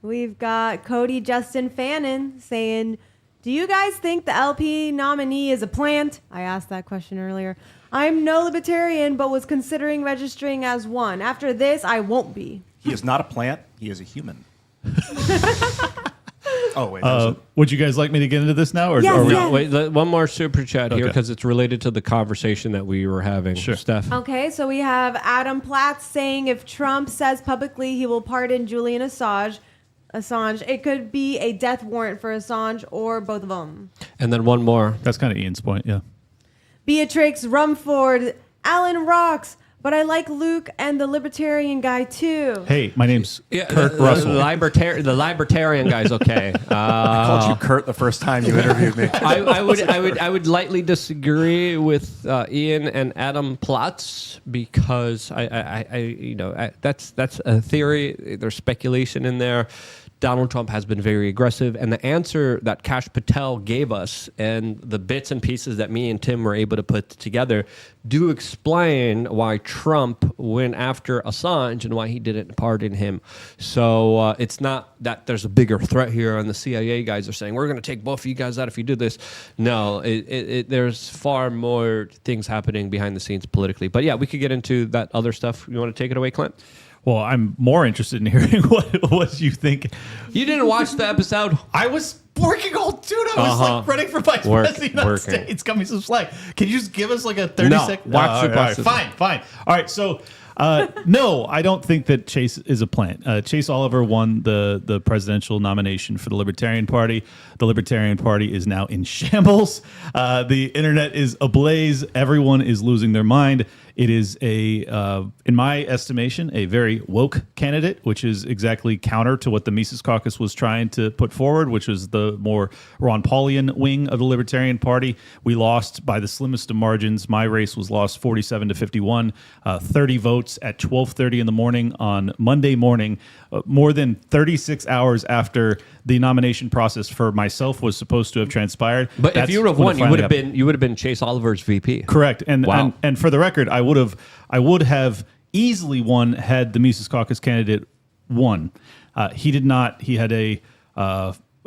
We've got Cody Justin Fannin saying... Do you guys think the LP nominee is a plant? I asked that question earlier. I'm no libertarian, but was considering registering as one. After this, I won't be. He is not a plant. He is a human. Wait. Would you guys like me to get into this now? Or, yes. Wait, one more super chat here, because it's related to the conversation that we were having. Sure. Steph. Okay, so we have Adam Platts saying if Trump says publicly he will pardon Julian Assange, Assange. It could be a death warrant for Assange or both of them. And then one more. That's kind of Ian's point, yeah. Beatrix Rumford, Alan rocks, but I like Luke and the libertarian guy too. Hey, my name's Kurt the, Russell. The libertarian guy's okay. I called you Kurt the first time you interviewed me. I would lightly disagree with Ian and Adam Platz because that's a theory. There's speculation in there. Donald Trump has been very aggressive, and the answer that Kash Patel gave us and the bits and pieces that me and Tim were able to put together do explain why Trump went after Assange and why he didn't pardon him. So it's not that there's a bigger threat here, and the CIA guys are saying, we're going to take both of you guys out if you do this. No, there's far more things happening behind the scenes politically. But yeah, we could get into that other stuff. You want to take it away, Clint? Well, I'm more interested in hearing what you think. You didn't watch the episode? I was working all dude. I was like running for vice president of the United States. Got me some slack. Can you just give us like a 30-second? Watch the process. Fine. All right, so no, I don't think that Chase is a plant. Chase Oliver won the presidential nomination for the Libertarian Party. The Libertarian Party is now in shambles. The internet is ablaze. Everyone is losing their mind. It is in my estimation, a very woke candidate, which is exactly counter to what the Mises Caucus was trying to put forward, which was the more Ron Paulian wing of the Libertarian Party. We lost by the slimmest of margins. My race was lost 47-51, 30 votes at 12:30 in the morning on Monday morning, more than 36 hours after the nomination process for myself was supposed to have transpired. But if you would have won, you would have been Chase Oliver's VP. Correct. And wow. and for the record, I would have easily won had the Mises Caucus candidate won. He did not. He had a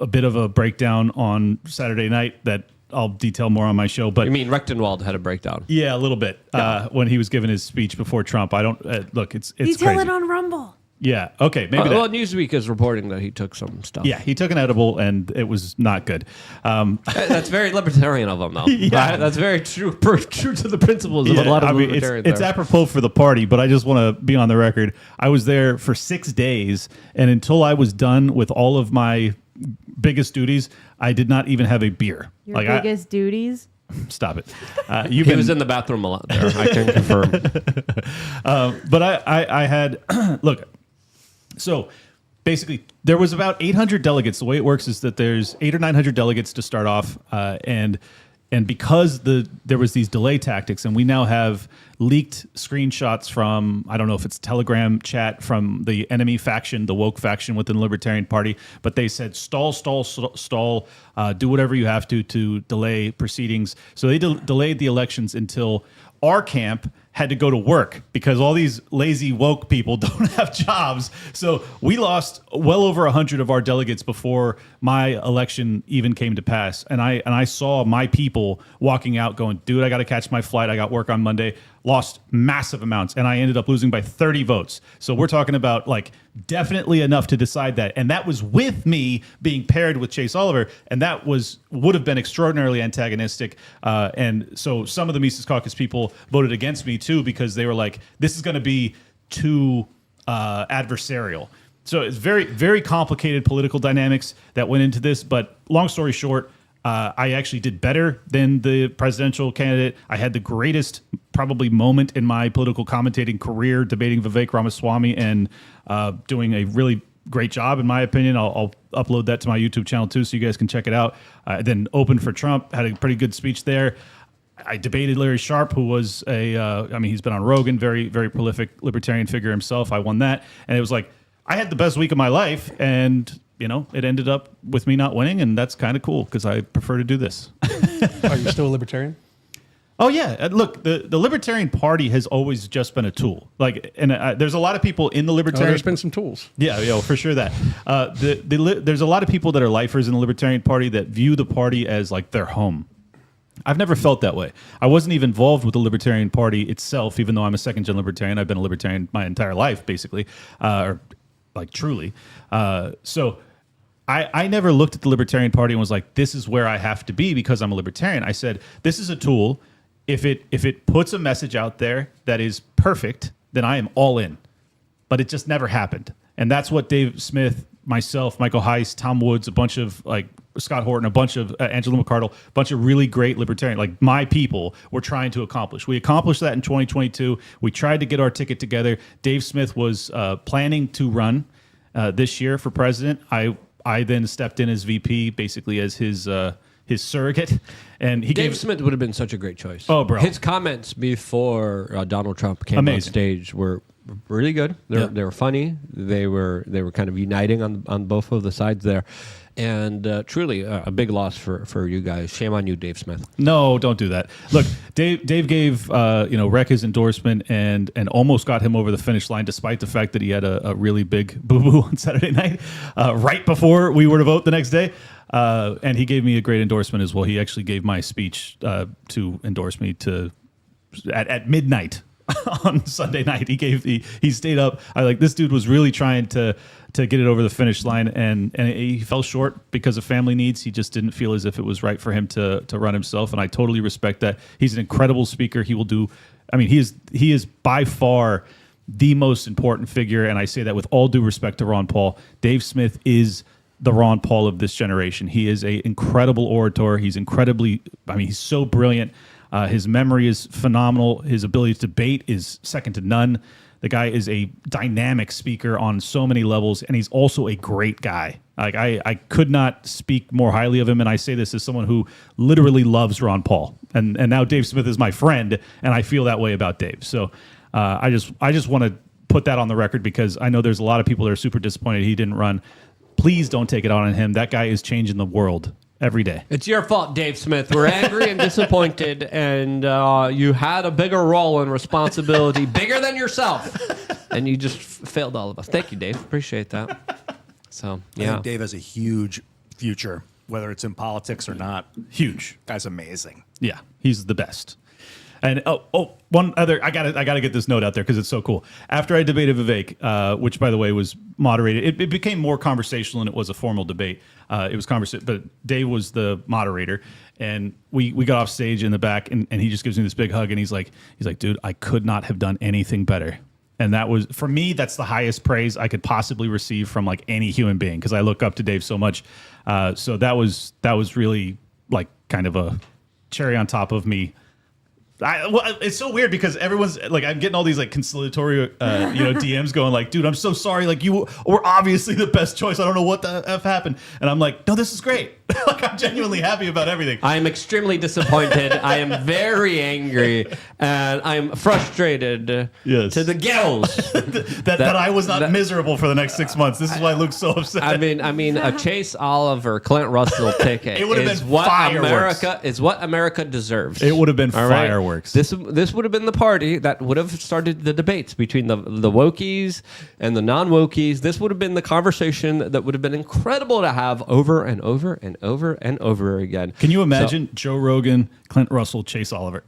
bit of a breakdown on Saturday night that I'll detail more on my show. But you mean Rechtenwald had a breakdown? Yeah, a little bit when he was giving his speech before Trump. I don't look. It's detail crazy. it on Rumble. Yeah. Okay. Maybe. Well, Newsweek is reporting that he took some stuff. Yeah, he took an edible and it was not good. That's very libertarian of him, though. Yeah. That's very true to the principles of a lot of libertarians. It's apropos for the party, but I just want to be on the record. I was there for 6 days, and until I was done with all of my biggest duties, I did not even have a beer. Your biggest duties? Stop it. He was in the bathroom a lot there. I can confirm. But I had look. So basically, there was about 800 delegates. The way it works is that there's 800 or 900 delegates to start off, and because there was these delay tactics, and we now have leaked screenshots from, I don't know if it's Telegram chat from the enemy faction, the woke faction within the Libertarian Party, but they said stall, do whatever you have to delay proceedings. So they delayed the elections until our camp had to go to work because all these lazy woke people don't have jobs. So we lost well over 100 of our delegates before my election even came to pass. And I saw my people walking out going, dude, I got to catch my flight. I got work on Monday. Lost massive amounts. And I ended up losing by 30 votes. So we're talking about like definitely enough to decide that. And that was with me being paired with Chase Oliver. And that would have been extraordinarily antagonistic. And so some of the Mises Caucus people voted against me too, because they were like, this is going to be too adversarial. So it's very, very complicated political dynamics that went into this. But long story short, I actually did better than the presidential candidate. I had the greatest probably moment in my political commentating career, debating Vivek Ramaswamy and doing a really great job, in my opinion. I'll upload that to my YouTube channel too, so you guys can check it out. Then opened for Trump, had a pretty good speech there. I debated Larry Sharp, who was he's been on Rogan, very, very prolific libertarian figure himself. I won that. And it was like, I had the best week of my life, and it ended up with me not winning, and that's kind of cool because I prefer to do this. Are you still a libertarian? Oh yeah, look, the Libertarian Party has always just been a tool. There's a lot of people in the Libertarian. There's been some tools. Yeah, for sure that. There's a lot of people that are lifers in the Libertarian Party that view the party as like their home. I've never felt that way. I wasn't even involved with the Libertarian Party itself, even though I'm a second-gen Libertarian. I've been a Libertarian my entire life, basically, or like truly. So I never looked at the Libertarian Party and was like, this is where I have to be because I'm a Libertarian. I said, this is a tool. If it puts a message out there that is perfect, then I am all in. But it just never happened. And that's what Dave Smith myself, Michael Heiss, Tom Woods, a bunch of like Scott Horton, a bunch of Angela McArdle, a bunch of really great libertarian, like my people, were trying to accomplish. We accomplished that in 2022. We tried to get our ticket together. Dave Smith was planning to run this year for president. I then stepped in as VP, basically as his surrogate, and Dave Smith would have been such a great choice. Oh, bro, his comments before Donald Trump came on stage were really good. They were funny. They were kind of uniting on both of the sides there, and truly a big loss for you guys. Shame on you, Dave Smith. No, don't do that. Look, Dave gave Rec his endorsement and almost got him over the finish line, despite the fact that he had a really big boo boo on Saturday night, right before we were to vote the next day. And he gave me a great endorsement as well. He actually gave my speech to endorse me at midnight on Sunday night. He stayed up. This dude was really trying to get it over the finish line, and he fell short because of family needs. He just didn't feel as if it was right for him to run himself, and I totally respect that. He's an incredible speaker. He will do. I mean, he is by far the most important figure, and I say that with all due respect to Ron Paul. Dave Smith is the Ron Paul of this generation. He is an incredible orator. He's he's so brilliant. His memory is phenomenal. His ability to debate is second to none. The guy is a dynamic speaker on so many levels, and he's also a great guy. I could not speak more highly of him, and I say this as someone who literally loves Ron Paul. And now Dave Smith is my friend, and I feel that way about Dave. So I just want to put that on the record, because I know there's a lot of people that are super disappointed he didn't run. Please don't take it out on him. That guy is changing the world every day. It's your fault, Dave Smith. We're angry and disappointed, and you had a bigger role and responsibility, bigger than yourself, and you just failed all of us. Thank you, Dave. Appreciate that. So, yeah. I think Dave has a huge future, whether it's in politics or not. Huge. Guy's amazing. Yeah, he's the best. And one other, I gotta get this note out there because it's so cool. After I debated Vivek, which by the way was moderated, it became more conversational than it was a formal debate. It was but Dave was the moderator, and we got off stage in the back, and he just gives me this big hug, and he's like, dude, I could not have done anything better. And that was, for me, that's the highest praise I could possibly receive from like any human being, because I look up to Dave so much. So that was really like kind of a cherry on top of me. It's so weird because everyone's like, I'm getting all these like conciliatory, DMs going like, dude, I'm so sorry. Like, you were obviously the best choice. I don't know what the F happened. And I'm like, no, this is great. Like, I'm genuinely happy about everything. I am extremely disappointed. I am very angry, and I'm frustrated to the gills that I was not miserable for the next 6 months. This is why Luke's so upset. I mean, a Chase Oliver, Clint Russell ticket it would have is been what fireworks. what America deserves. It would have been All right? fireworks. This would have been the party that would have started the debates between the wokies and the non-wokies. This would have been the conversation that would have been incredible to have over and over and over and over again. Can you imagine Joe Rogan, Clint Russell, Chase Oliver?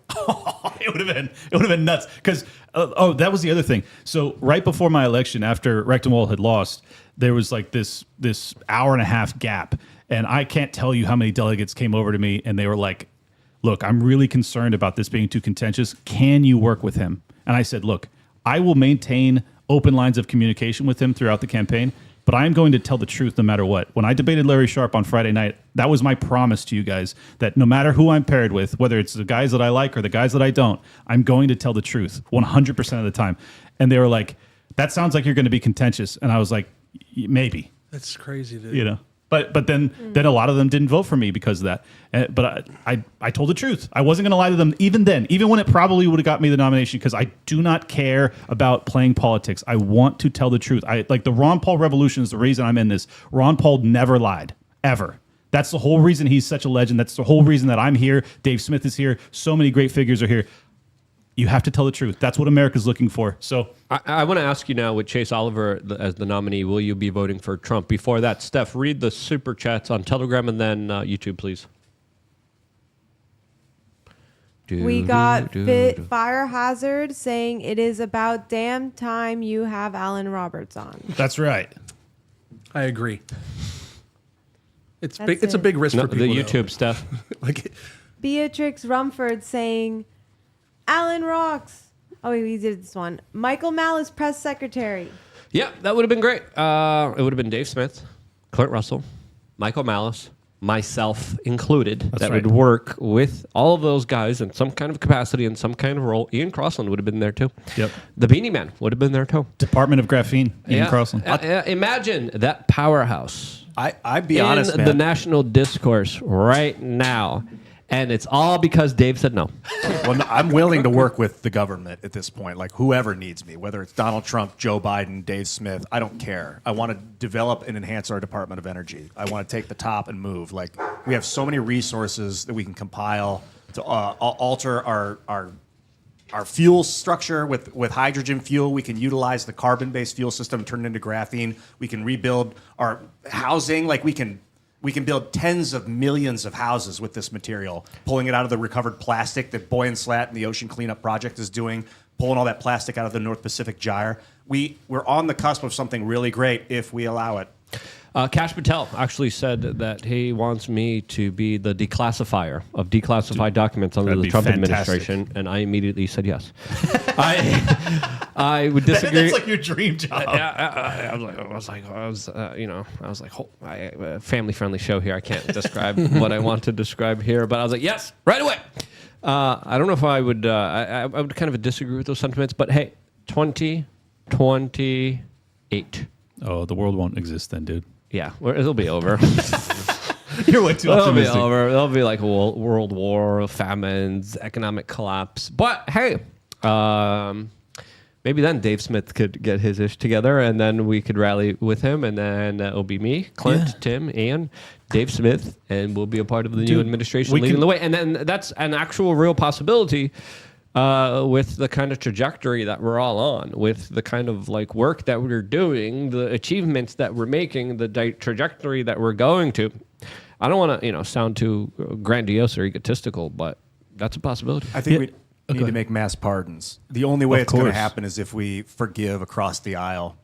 It would have been nuts. Because that was the other thing. So right before my election, after Rectenwald had lost, there was like this hour and a half gap, and I can't tell you how many delegates came over to me, and they were like, look, I'm really concerned about this being too contentious. Can you work with him? And I said, look, I will maintain open lines of communication with him throughout the campaign, but I am going to tell the truth no matter what. When I debated Larry Sharpe on Friday night, that was my promise to you guys, that no matter who I'm paired with, whether it's the guys that I like or the guys that I don't, I'm going to tell the truth 100% of the time. And they were like, that sounds like you're going to be contentious. And I was like, maybe. That's crazy, dude. But then a lot of them didn't vote for me because of that. But I told the truth. I wasn't going to lie to them even then, even when it probably would have got me the nomination, because I do not care about playing politics. I want to tell the truth. Like the Ron Paul revolution is the reason I'm in this. Ron Paul never lied, ever. That's the whole reason he's such a legend. That's the whole reason that I'm here. Dave Smith is here. So many great figures are here. You have to tell the truth. That's what America's looking for. So I want to ask you now, with Chase Oliver as the nominee, will you be voting for Trump? Before that, Steph, read the super chats on Telegram and then YouTube, please. We got Fire Hazard saying it is about damn time you have Alan Roberts on. That's right. I agree. It's a big risk for people. The YouTube stuff. Beatrix Rumford saying, Alan rocks. Oh, we did this one. Michael Malice, press secretary. Yeah, that would have been great. It would have been Dave Smith, Clint Russell, Michael Malice, myself included. That's that right. would work with all of those guys in some kind of capacity, in some kind of role. Ian Crossland would have been there too. Yep. The Beanie Man would have been there too. Department of Graphene, Ian Crossland. Imagine that powerhouse. I'd be in honest, man. the national discourse right now. And it's all because Dave said no. Well, no, I'm willing to work with the government at this point, like whoever needs me, whether it's Donald Trump, Joe Biden, Dave Smith. I don't care. I want to develop and enhance our Department of Energy. I want to take the top and move. Like, we have so many resources that we can compile to alter our fuel structure with hydrogen fuel. We can utilize the carbon-based fuel system and turn it into graphene. We can rebuild our housing. Like, we can build tens of millions of houses with this material, pulling it out of the recovered plastic that Boy and Slat and the Ocean Cleanup Project is doing, pulling all that plastic out of the North Pacific Gyre. We're on the cusp of something really great if we allow it. Kash Patel actually said that he wants me to be the declassifier of declassified documents under that'd the be Trump fantastic. administration, and I immediately said yes. I would disagree. That's like your dream job. I was like, family-friendly show here. I can't describe what I want to describe here, but I was like, yes, right away. I don't know if I would. I would kind of disagree with those sentiments, but hey, 2028. Oh, the world won't exist then, dude. Yeah, it'll be over. You're way too It'll be optimistic. over. It'll be like a world war, famines, economic collapse. But hey, maybe then Dave Smith could get his ish together, and then we could rally with him, and then it'll be me, Clint, Tim, Ian, Dave Smith, and we'll be a part of the new administration leading the way. And then that's an actual real possibility. With the kind of trajectory that we're all on, with the kind of like work that we're doing, the achievements that we're making, the trajectory that we're going to. I don't want to, sound too grandiose or egotistical, but that's a possibility. I think we need to make mass pardons. The only way it's going to happen is if we forgive across the aisle.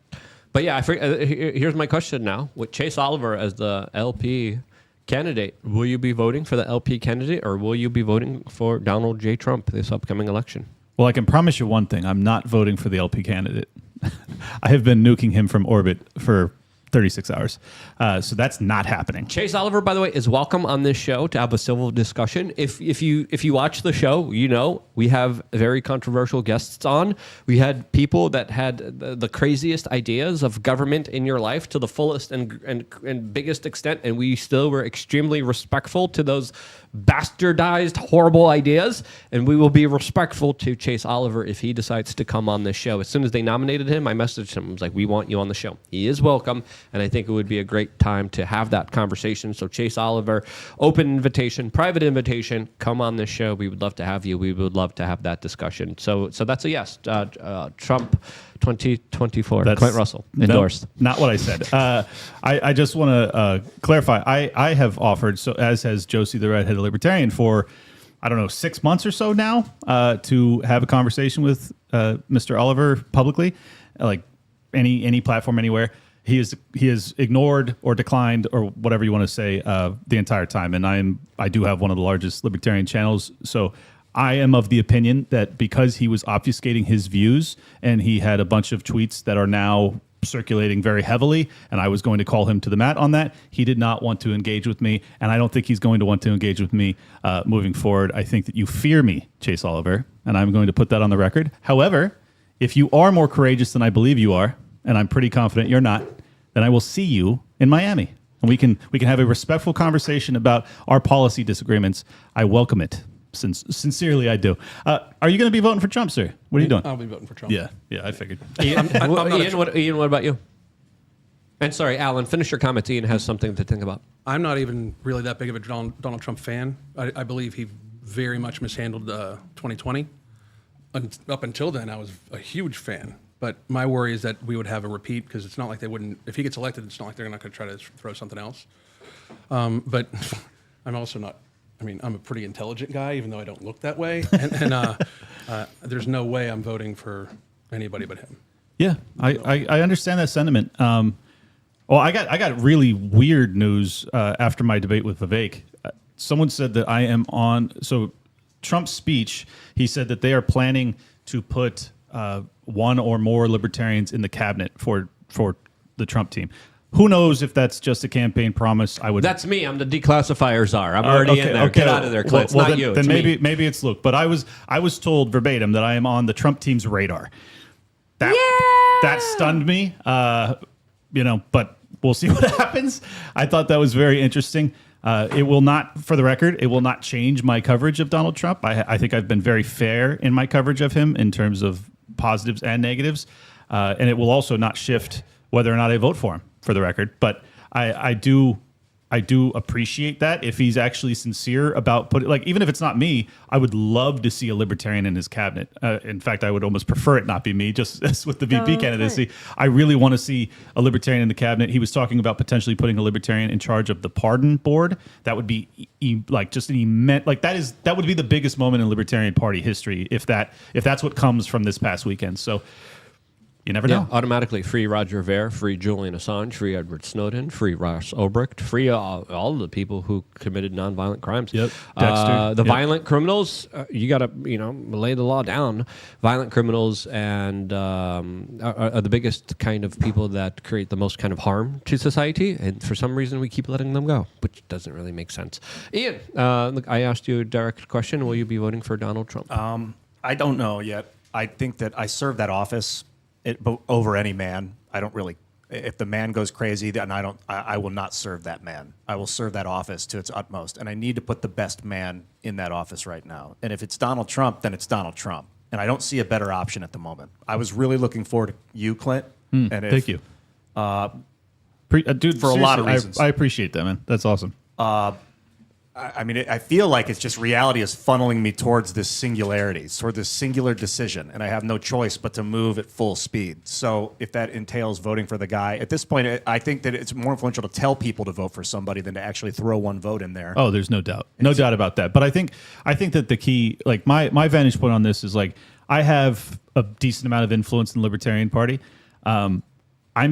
But yeah, here's my question now. With Chase Oliver as the LP candidate, will you be voting for the LP candidate, or will you be voting for Donald J. Trump this upcoming election? Well, I can promise you one thing. I'm not voting for the LP candidate. I have been nuking him from orbit for 36 hours. So that's not happening. Chase Oliver, by the way, is welcome on this show to have a civil discussion. If you watch the show, we have very controversial guests on. We had people that had the craziest ideas of government in your life to the fullest and biggest extent, and we still were extremely respectful to those bastardized, horrible ideas, and we will be respectful to Chase Oliver if he decides to come on this show. As soon as they nominated him, I messaged him. I was like, we want you on the show. He is welcome, and I think it would be a great time to have that conversation. So Chase Oliver, open invitation, private invitation, come on this show. We would love to have you. We would love to have that discussion. So that's a yes. Trump 2024. Clint Russell endorsed. No, not what I said. I just want to clarify. I have offered, so as has Josie the Redheaded Libertarian, for 6 months or so now, to have a conversation with Mr. Oliver publicly, like any platform anywhere. He has ignored or declined or whatever you want to say the entire time. And I do have one of the largest libertarian channels, so I am of the opinion that because he was obfuscating his views and he had a bunch of tweets that are now circulating very heavily, and I was going to call him to the mat on that, he did not want to engage with me, and I don't think he's going to want to engage with me moving forward. I think that you fear me, Chase Oliver, and I'm going to put that on the record. However, if you are more courageous than I believe you are, and I'm pretty confident you're not, then I will see you in Miami, and we can have a respectful conversation about our policy disagreements. I welcome it. Sincerely, I do. Are you going to be voting for Trump, sir? What are you doing? I'll be voting for Trump. Yeah, I figured. Ian, what about you? And sorry, Alan, finish your comments. Ian has something to think about. I'm not even really that big of a Donald Trump fan. I believe he very much mishandled 2020. Up until then, I was a huge fan. But my worry is that we would have a repeat, because it's not like they wouldn't. If he gets elected, it's not like they're not going to try to throw something else. But I'm also not. I'm a pretty intelligent guy, even though I don't look that way. And there's no way I'm voting for anybody but him. Yeah, I understand that sentiment. Well, I got really weird news after my debate with Vivek. Someone said that I am on. So Trump's speech, he said that they are planning to put one or more libertarians in the cabinet for the Trump team. Who knows if that's just a campaign promise? That's me. I'm the declassifier czar. I'm already in there. Get out of there, Clint. It's not you. Then It's me. maybe it's Luke. But I was told verbatim that I am on the Trump team's radar. That stunned me. But we'll see what happens. I thought that was very interesting. It will not, for the record, it will not change my coverage of Donald Trump. I think I've been very fair in my coverage of him in terms of positives and negatives. And it will also not shift whether or not I vote for him, for the record. But I do appreciate that if he's actually sincere about putting, like, even if it's not me, I would love to see a libertarian in his cabinet. In fact, I would almost prefer it not be me, just as with the VP candidacy. I really want to see a libertarian in the cabinet. He was talking about potentially putting a libertarian in charge of the pardon board. That would be just an immense, that would be the biggest moment in Libertarian Party history if that's what comes from this past weekend. So you never know. Automatically free Roger Ver, free Julian Assange, free Edward Snowden, free Ross Ulbricht, free all the people who committed nonviolent crimes. Yep. Dexter. Violent criminals, you got to lay the law down. Violent criminals and are the biggest kind of people that create the most kind of harm to society, and for some reason we keep letting them go, which doesn't really make sense. Ian, look, I asked you a direct question. Will you be voting for Donald Trump? I don't know yet. I think that I serve that office over any man. I don't really. If the man goes crazy, then I will not serve that man. I will serve that office to its utmost, and I need to put the best man in that office right now. And if it's Donald Trump, then it's Donald Trump, and I don't see a better option at the moment. I was really looking forward to you, Clint. Thank you, dude. For a lot of reasons. I appreciate that, man. That's awesome. I feel like it's just reality is funneling me towards this singularity, toward this singular decision, and I have no choice but to move at full speed. So if that entails voting for the guy, at this point, I think that it's more influential to tell people to vote for somebody than to actually throw one vote in there. Oh, there's no doubt. No doubt about that. But I think that the key, like my vantage point on this is, like, I have a decent amount of influence in the Libertarian Party. I'm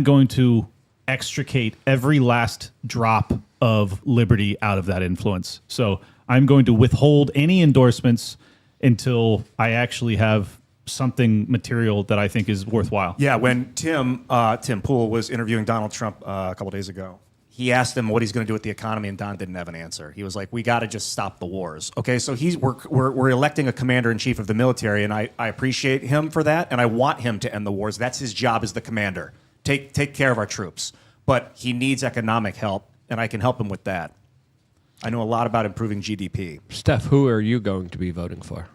going to extricate every last drop of liberty out of that influence. So I'm going to withhold any endorsements until I actually have something material that I think is worthwhile. Yeah, when Tim Poole was interviewing Donald Trump a couple days ago, he asked him what he's going to do with the economy, and Don didn't have an answer. He was like, "We got to just stop the wars." Okay, so we're electing a commander in chief of the military, and I appreciate him for that, and I want him to end the wars. That's his job as the commander. Take care of our troops, but he needs economic help, and I can help him with that. I know a lot about improving GDP. Steph, who are you going to be voting for?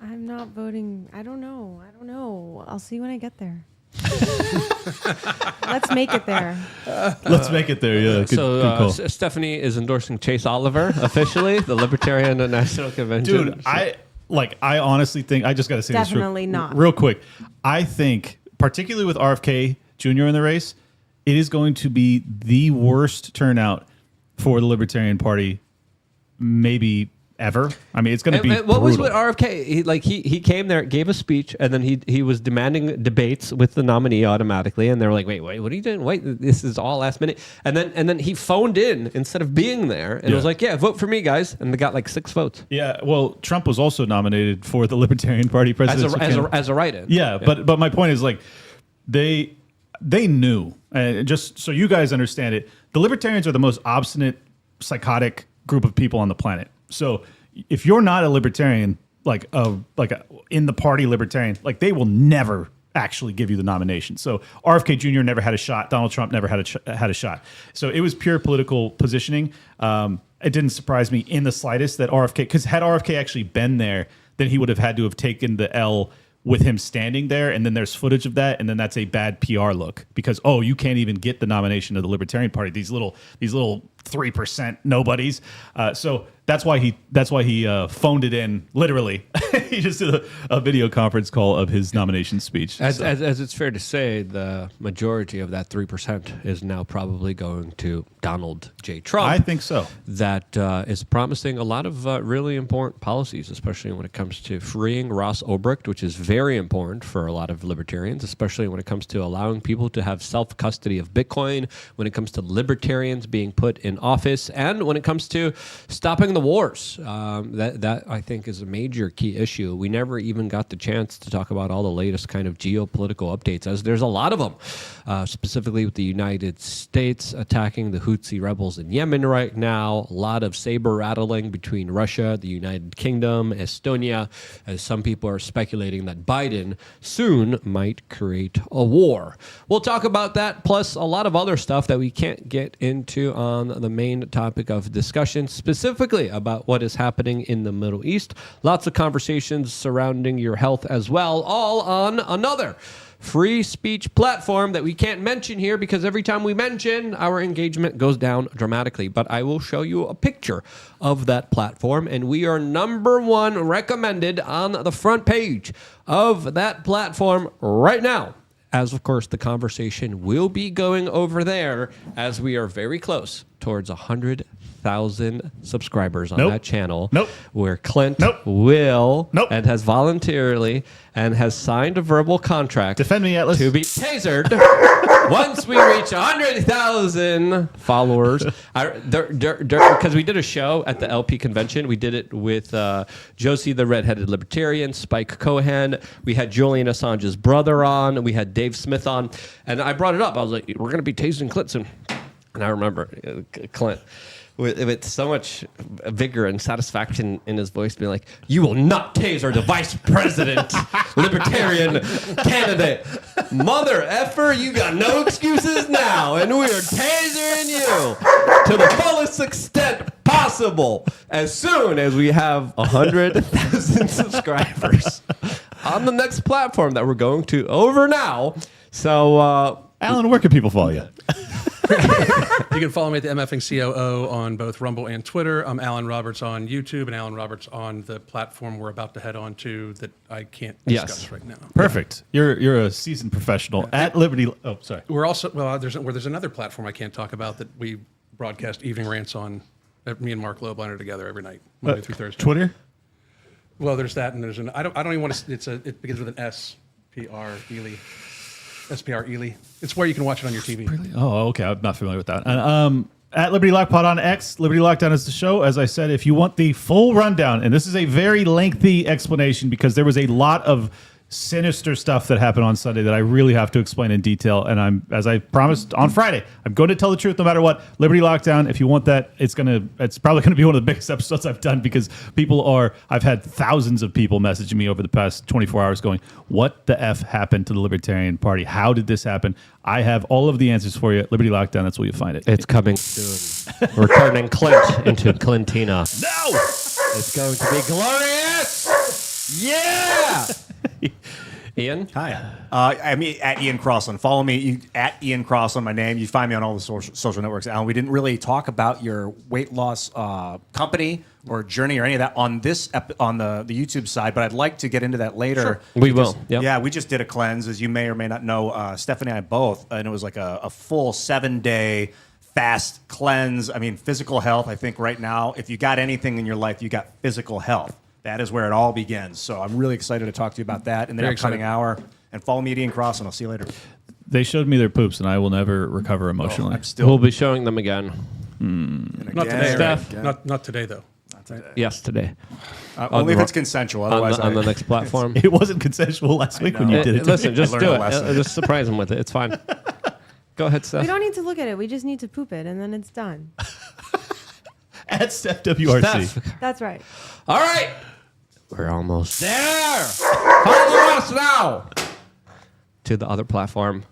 I'm not voting. I don't know. I'll see when I get there. Let's make it there. Let's make it there. Yeah. Good call. Stephanie is endorsing Chase Oliver officially, the Libertarian National Convention. Dude, I honestly think, I just got to say Definitely this not. real quick. I think, particularly with RFK Jr. in the race, it is going to be the worst turnout for the Libertarian Party, maybe ever. I mean, it's going to be what brutal. was with RFK? He came there, gave a speech, and then he was demanding debates with the nominee automatically, and they were like, wait, what are you doing? Wait, this is all last minute. And then he phoned in instead of being there, and was like, yeah, vote for me, guys, and they got like 6 votes. Yeah, well, Trump was also nominated for the Libertarian Party presidential as a write-in. Yeah, but my point is, like, they knew, just so you guys understand it, the Libertarians are the most obstinate, psychotic group of people on the planet. So if you're not a libertarian, like in the party libertarian, like, they will never actually give you the nomination. So RFK Jr. never had a shot. Donald Trump never had a shot. So it was pure political positioning. It didn't surprise me in the slightest that RFK, because had RFK actually been there, then he would have had to have taken the L with him standing there, and then there's footage of that, and then that's a bad PR look, because you can't even get the nomination of the Libertarian Party, these little 3% nobodies. So that's why he phoned it in, literally. He just did a video conference call of his nomination speech. As it's fair to say, the majority of that 3% is now probably going to Donald J. Trump. I think so. That is promising a lot of really important policies, especially when it comes to freeing Ross Ulbricht, which is very important for a lot of libertarians, especially when it comes to allowing people to have self-custody of Bitcoin, when it comes to libertarians being put in in office. And when it comes to stopping the wars, that I think is a major key issue. We never even got the chance to talk about all the latest kind of geopolitical updates, as there's a lot of them, specifically with the United States attacking the Houthi rebels in Yemen right now. A lot of saber rattling between Russia, the United Kingdom, Estonia, as some people are speculating that Biden soon might create a war. We'll talk about that, plus a lot of other stuff that we can't get into on the main topic of discussion, specifically about what is happening in the Middle East. Lots of conversations surrounding your health as well, all on another free speech platform that we can't mention here because every time we mention, our engagement goes down dramatically. But I will show you a picture of that platform, and we are #1 recommended on the front page of that platform right now. As, of course, the conversation will be going over there as we are very close towards 100,000 subscribers on that channel. Where Clint will and has voluntarily and has signed a verbal contract Defend me, Atlas. to be tasered once we reach 100,000 followers. Because we did a show at the LP convention. We did it with Josie the Redheaded Libertarian, Spike Cohen. We had Julian Assange's brother on. We had Dave Smith on. And I brought it up. I was like, we're going to be tasing Clint soon. And I remember Clint with so much vigor and satisfaction in his voice being like, you will not taser the vice president, libertarian candidate. Mother effer, you got no excuses now, and we are tasering you to the fullest extent possible as soon as we have 100,000 subscribers on the next platform that we're going to over now. So, Alan, where can people follow you? You can follow me at the MFing COO on both Rumble and Twitter. I'm Alan Roberts on YouTube and Alan Roberts on the platform we're about to head on to that I can't discuss right now. Perfect. You're a seasoned professional at Liberty. Oh, sorry. We're also there's another platform I can't talk about that we broadcast evening rants on. That me and Mark Loeblein are together every night, Monday through Thursday. Twitter. Well, there's that, and there's an I don't even want to. It begins with an S. PR Ely. SPR Ely. It's where you can watch it on your TV. Really? Oh, okay. I'm not familiar with that. And, at Liberty Lock Pod on X, Liberty Lockdown is the show. As I said, if you want the full rundown, and this is a very lengthy explanation because there was a lot of sinister stuff that happened on Sunday that I really have to explain in detail. And as I promised on Friday, I'm going to tell the truth no matter what. Liberty Lockdown, if you want that, it's probably going to be one of the biggest episodes I've done because I've had thousands of people messaging me over the past 24 hours going, what the F happened to the Libertarian Party? How did this happen? I have all of the answers for you. Liberty Lockdown, that's where you find it. It's coming soon. We're turning Clint into Clintina. No! It's going to be glorious! Yeah! Ian? Hi. I'm at Ian Crossland. Follow me at Ian Crossland, my name. You find me on all the social networks. Alan, we didn't really talk about your weight loss company or journey or any of that on this on the YouTube side, but I'd like to get into that later. Sure. We will. Yep. Yeah, we just did a cleanse, as you may or may not know. Stephanie and I both, and it was like a full 7-day fast cleanse. I mean, physical health. I think right now, if you got anything in your life, you got physical health. That is where it all begins. So I'm really excited to talk to you about that in the upcoming hour. And follow me at Ian Cross, and I'll see you later. They showed me their poops, and I will never recover emotionally. We'll be showing them again. Not today, Steph. Not today, though. Yes, today. Only if it's consensual. Otherwise, on the next platform. It wasn't consensual last week when you did it. Listen, just do it. Just surprise them with it. It's fine. Go ahead, Steph. We don't need to look at it. We just need to poop it, and then it's done. At Steph WRC. Steph. That's right. All right. We're almost there. Follow us now to the other platform